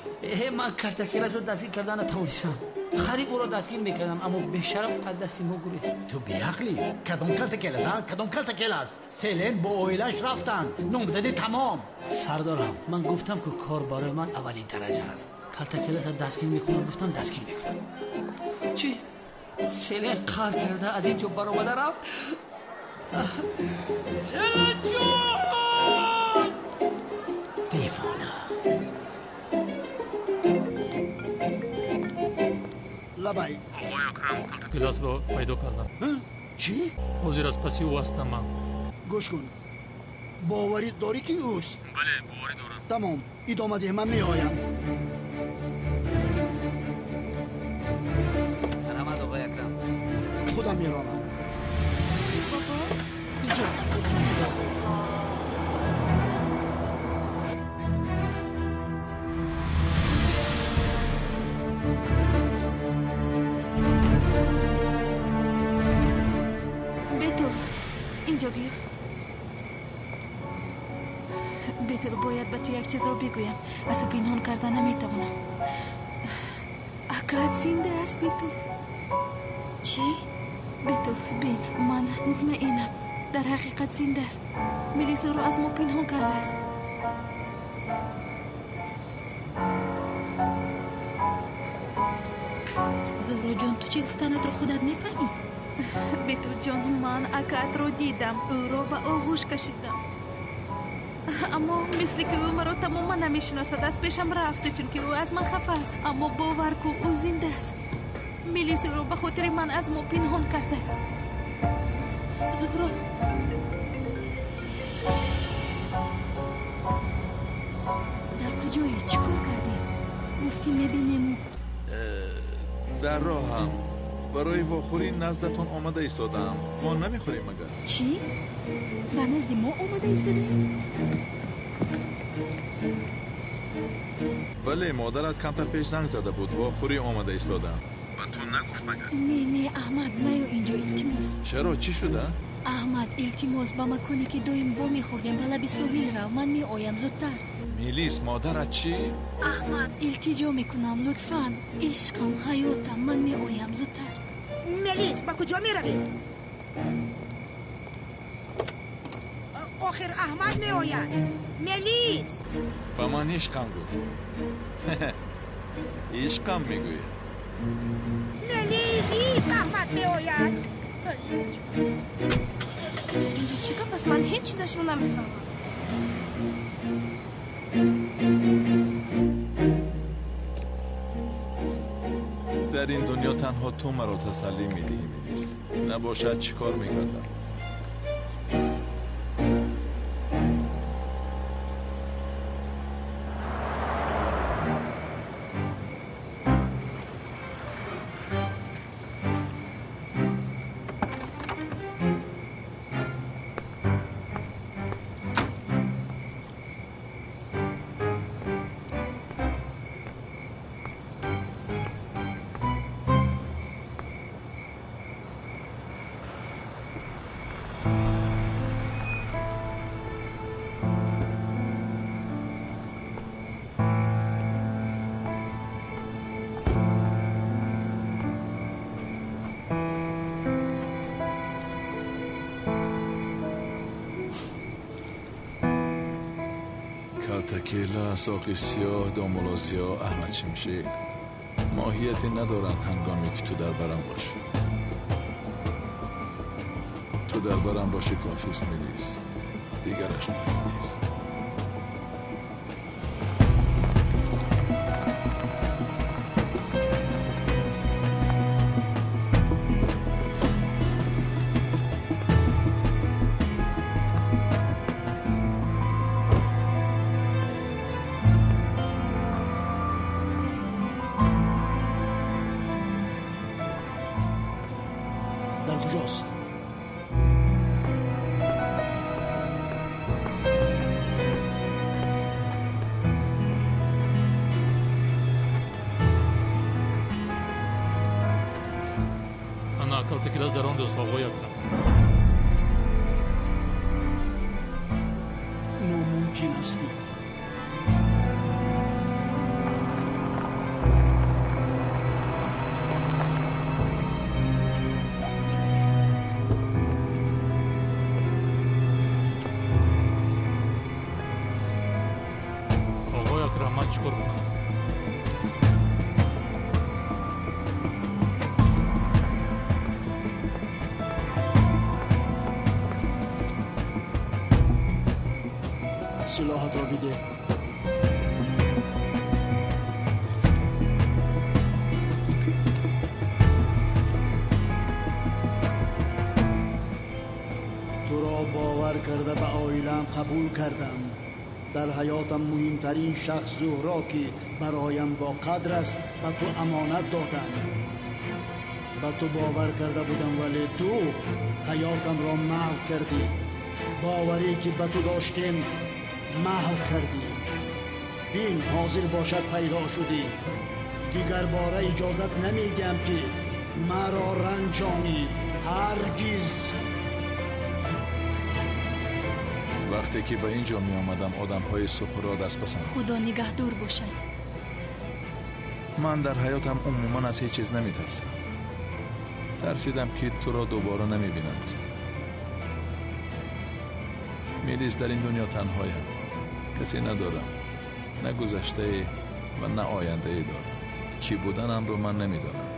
من کارتاکیلا رو دستگیر کردن نتونستم خریب او رو دستگیر میکردم اما بیشرف از دستی ما گریخت تو بیعقلی کدام کارتاکیلا است؟ کدام کارتاکیلا است؟ سیلن با اویلش رفتن نامزدی تمام سردارم من گفتم که کار برای من اولین درجه است کارتاکیلا رو دستگیر میکنم گفتم دستگیر میکنم چی؟ سیلن قهر کرده از اینجا برآمده رفت سیلن جان دیوانه لبای آقای اکرم کالتاکیلاس رو پیدا کردم چی؟ حاضر از پسی او هستم من گوش کن باوری داری که اوست؟ بله باوری دارم تمام ادامه ده من میآیم مرحمت آقای اکرم خودم میرانم اینجا بیا بیتل باید به تو یک چیز رو بگویم از پنهان کردن نمیتونم اکاد زنده است بیتل چی؟ بیتل بین من مطمئنم در حقیقت زنده است ملیسا رو از ما پنهان کرده است زهرا جان تو چی گفتنت رو خودت میفهمی؟ بیتل جان من اکاد رو دیدم او رو به آغوش کشیدم اما مثل که او مرا تماما نمیشناسد از پیشم رفته چون که او از من خفه است اما باور کو او زنده است ملیسا رو به خاطر من از ما پنهان کرده است زهرا در کجایی؟ چی کار کردی؟ گفتی میبینیم در راه هم برای واخوری نزدتون آمده ایستادم ما نمیخوریم مگر چی؟ به نزد ما آمده ایستادی؟ بله مادرت کمتر پیش زنگ زده بود واخوری آمده ایستادم و تو نگفت مگر نه احمد نیو اینجا التماس چرا چی شده؟ احمد التماس با مکانی که دویم وا میخوردیم به لب ساحل رو من میآیم زودتر میلیس مادرت چی؟ احمد التجا میکنم لطفاً عشقم حیاتم من میآیم زودتر ملیس با کجا میروی؟ آخر احمد میآید ملیس با من عشقم گفت عشقم میگوی ملیس ایست احمد میآید اینجا چی که پس من هیچ چیزش رو نمیفهمم در این دنیا تنها تو مرا تسلی میدهی میلیس نباشد چی کار میکردم کالتکیلا، ساقی سیاه، دامولازیا، احمد شمشیر ماهیتی ندارن هنگامی که تو در برم باشی. تو در برم باشی کافیست میلیس، دیگرش مهم نیست. کجاست؟ Ana kaltakilas dar on dos آقای اکرم. ناممکن است. آقای اکرم من چیکار کنم؟ سلاحت را بیده. تو را باور کرده به عائله‌ام قبول کردم. در حیاتم مهمترین شخص زهرا که برایم با قدر است به تو امانت دادم. به تو باور کرده بودم ولی تو حیاتم را محو کردی. باوری که به تو داشتیم محو کردی. بین حاضر باشد پیدا شدی. دیگر باره اجازت نمیدیم که مرا رنجانی. هرگز. وقتی که به اینجا می آمدم آدم های سخرا دست پسند. خدا نگهدار باشد. من در حیاتم عموما از هیچ چیز نمی ترسم. ترسیدم که تو را دوباره نمی بینم. میلیس در این دنیا تنهایم. کسی ندارم. نه گذشته و نه آینده ای دارم. کی بودنم رو من نمیدانم.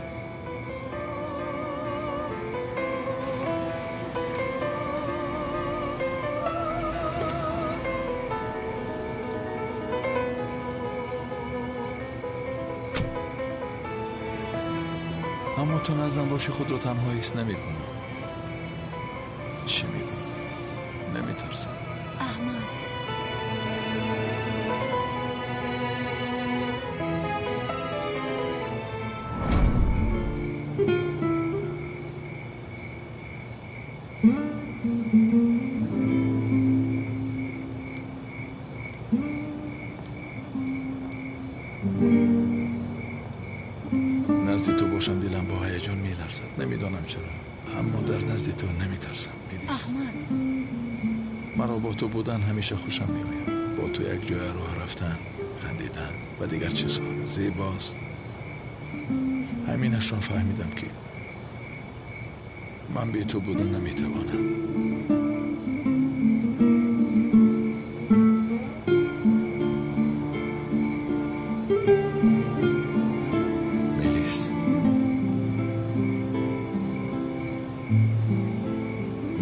اما تو نزدم باشی خود رو تنها حس نمی کنم. چی میدونم؟ نمی ترسم. احمد نزد تو باشم دلم با هیجان میلرزد. نمیدانم چرا اما در نزد تو نمیترسم. احمد مرا با تو بودن همیشه خوشم میآید. با تو یک جای راه رفتن، خندیدن و دیگر چیزها زیباست. همینش را فهمیدم که من بی تو بودن نمیتوانم.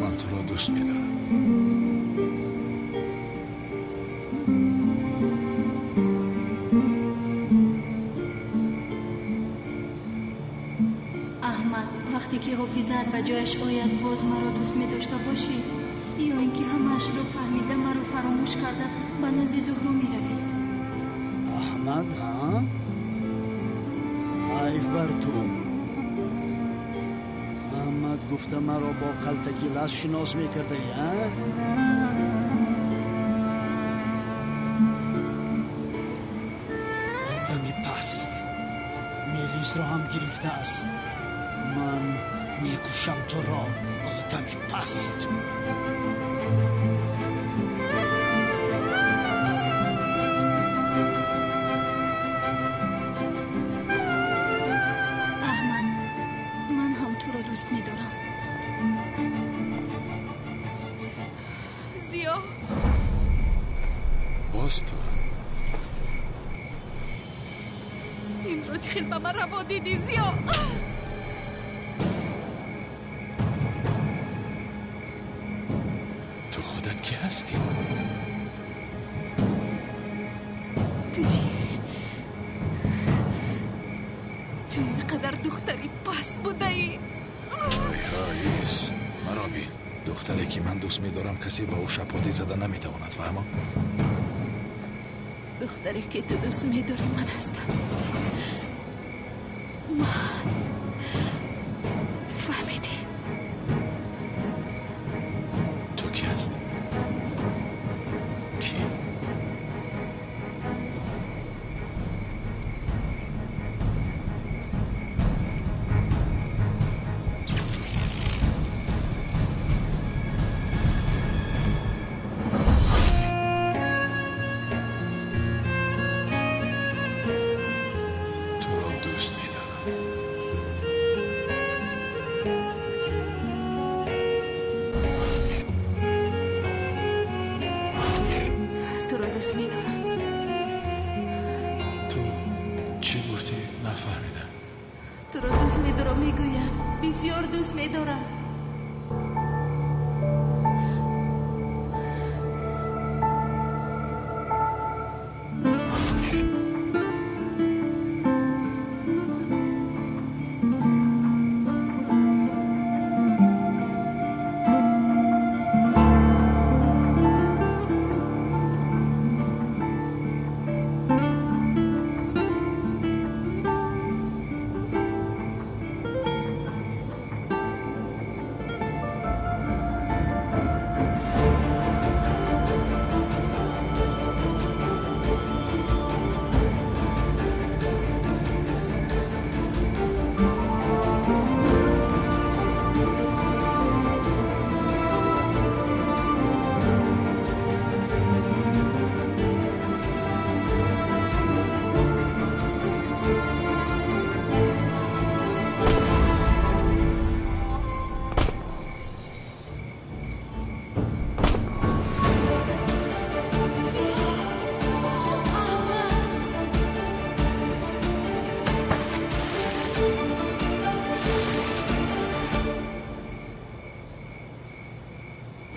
من تو را دوست می‌دارم. احمد وقتی که حافظت به جایش آید باز مرا دوست می داشته باشی یا اینکه همه‌اش رو فهمیده مرا فراموش کرده به نزد زهرا می روی؟ احمد ها؟ حیف بر تو. احمد گفته مرا با کلتکیلاس شناس میکرده ها؟ آدمی پست میلیس را هم گرفته است. من میکشم تو را آدمی پست. دوست می دارم. زیا باز تو رو چه خیلی به من روا دیدی زیا. تو خودت کی هستی؟ تو چی؟ تو اینقدر دختری پس بوده ای؟ ایست مرا بین. دختری که من دوست می‌دارم کسی با او شپاتی زده نمیتواند فهمم. دختری که تو دوست می‌داری من هستم. من فهمیدی؟ تو کی هستی؟ کی؟ بسیار دوست می‌دارم.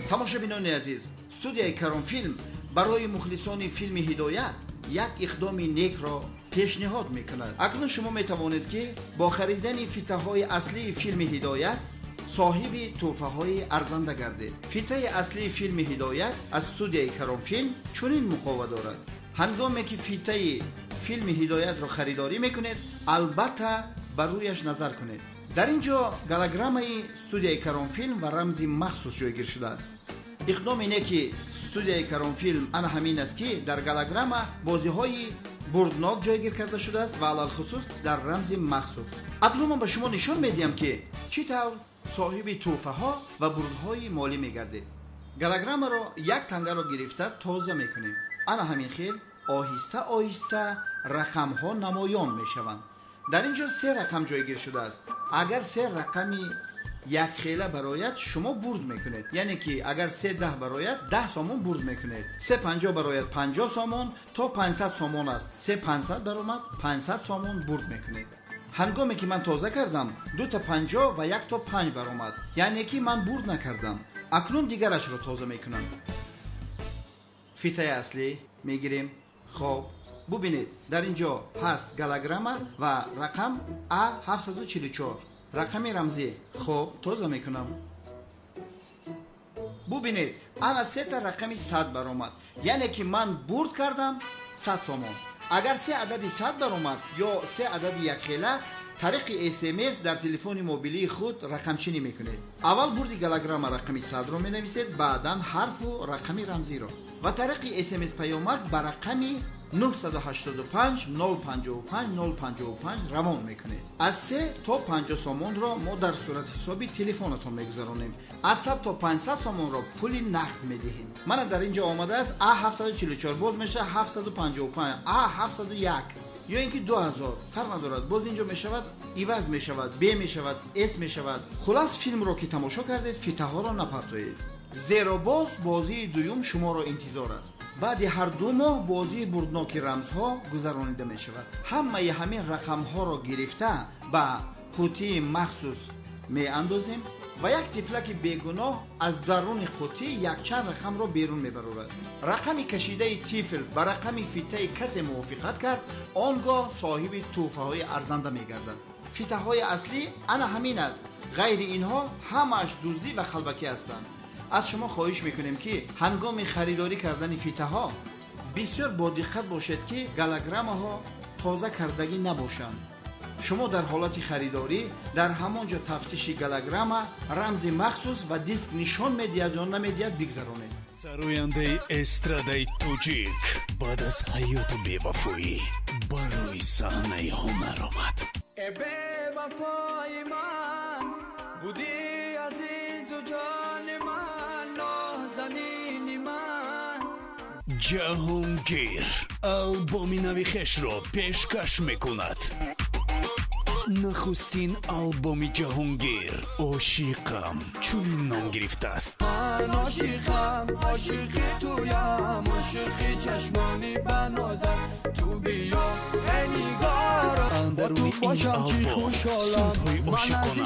тамошобинони азиз, студияи Карон филм барои мухлисони филми ҳидоят як иқдоми некро пешниҳод мекунад. акнун шумо метавонед ки бо харидани фитаҳои аслии филми ҳидоят соҳиби тӯҳфаҳои арзанда гардед. фитаи аслии филми ҳидоят аз студияи Карон филм чунин муқова дорад. ҳангоме ки фитаи филми ҳидоятро харидорӣ мекунед, албатта бар рӯяш назар кунед. дар ин ҷо голограммаи студияи Карон филм ва рамзи махсус ҷойгир шудааст. иқдом ине ки студияи Карон филм ана ҳамин аст ки дар голограмма бозиҳои бурднок ҷойгир карда шудааст ва алалхусус дар рамзи махсус. акнун ман ба шумо нишон медиҳам ки чӣ тавр соҳиби тӯҳфаҳо ва бурдҳои молӣ мегардед. голограммаро як тангаро гирифта тоза мекунем. ана ҳамин хел оҳиста оҳиста рақамҳо намоён мешаванд. дар ин ҷо 3 рақам ҷойгир шудааст. агар 3 рақами якхела барояд шумо бурд мекунед, яъне ки агар 3 10 барояд 10 сомон бурд мекунед. 3 50 барояд 50 сомон то 500 сомон аст. 3 500 баромад 500 сомон бурд мекунед. ҳангоме ки ман тоза кардам 2 та 50 ва 1 то 5 баромад, яъне ки ман бурд накардам. акнун дигарашро тоза мекунам. фитаи аслӣ мегирем. хоб бубинед, дар ин ҷо ҳаст голограмма ва рақам A744, рақами рамзӣ. хоб тоза мекунам. бубинед, ана 3 та рақами 100 баромад, яъне ки ман бурд кардам 100 сомон. агар 3 адади 100 баромад ё 3 адади якхела, тариқи SMS дар телефони мобилии худ рақамчинӣ мекунед. аввал бурди голограмма рақами 100ро менависед, баъдан ҳарфу рақами рамзиро ва тариқи SMS паёмак ба рақами 985 055 055 равон мекунед. аз 3 то 50 сомонро мо дар сурати ҳисоби телефонатон мегузаронем. аз 100 то 500 сомонро пули нақд медиҳем. мана дар ин ҷо омадааст A744, боз меша 755, A701 ё ин ки 2000, фарқ надорад. боз ин ҷо мешавад иваз мешавад, б мешавад, с мешавад. хулас филмро ки тамошо кардед, фитаҳоро напартоед. зеро боз бозии дуюм шуморо интизор аст. баъди ҳар 2 моҳ бозии бурдноки рамзҳо гузаронида мешавад. ҳамаи ҳамин рақамҳоро гирифта ба қутии махсус меандозем ва як тифлаки бегуноҳ аз даруни қутӣ якчанд рақамро берун мебарорад. рақами кашидаи тифл ба рақами фитаи касе мувофиқат кард, он гоҳ соҳиби тӯҳфаҳои арзанда мегардад. фитаҳои аслӣ ана ҳамин аст. ғайри инҳо ҳамааш дуздӣ ва халбакӣ ҳастанд. аз шумо хоҳиш мекунем ки ҳангоми харидорӣ кардани фитаҳо бисёр бодиққат бошед ки голограммаҳо тоза кардагӣ набошанд. шумо дар ҳолати харидорӣ дар ҳамон ҷо тафтиши голограмма, рамзи махсус ва диск нишон медиҳад ё намедиҳад бигзаронед. сарояндаи эстрадаи тоҷик баъд аз ҳаёту бевафоӣ барои саҳнаи ҳунар омад. бевафои ман будӣ азизу ҷони ман, нозанини ман. ҷаҳонгир албоми нави хешро пешкаш мекунад. нахустин албоми ҷаҳонгир ошиқам чунин ном гирифтааст. ман ошиқам, ошиқи туям, ошиқи чашмони банозат. ту биё эй нигоро, андаруни ин албом судҳои ошиқона,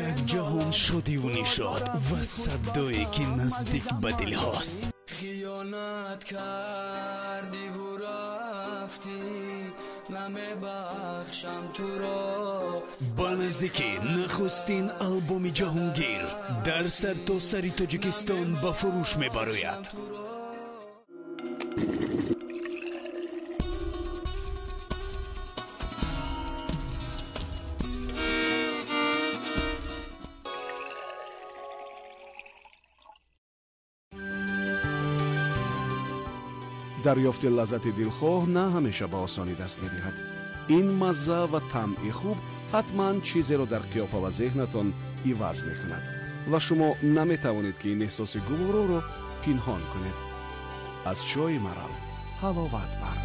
як ҷаҳон шодиву нишод ва садое ки наздик ба дилҳост. خیانت کردی و رفتی نمیبخشم تو را. ба наздикӣ нахустин албоми ҷаҳонгир дар сартосари тоҷикистон ба фурӯш мебарояд. дарёфти лаззати дилхоҳ на ҳамеша ба осонӣ даст медиҳад. ин мазза ва таъми хуб ҳатман чизеро дар қиёфа ва зеҳнатон иваз мекунад ва шумо наметавонед ки ин эҳсоси гувороро пинҳон кунед. аз чойи марал ҳаловат бар.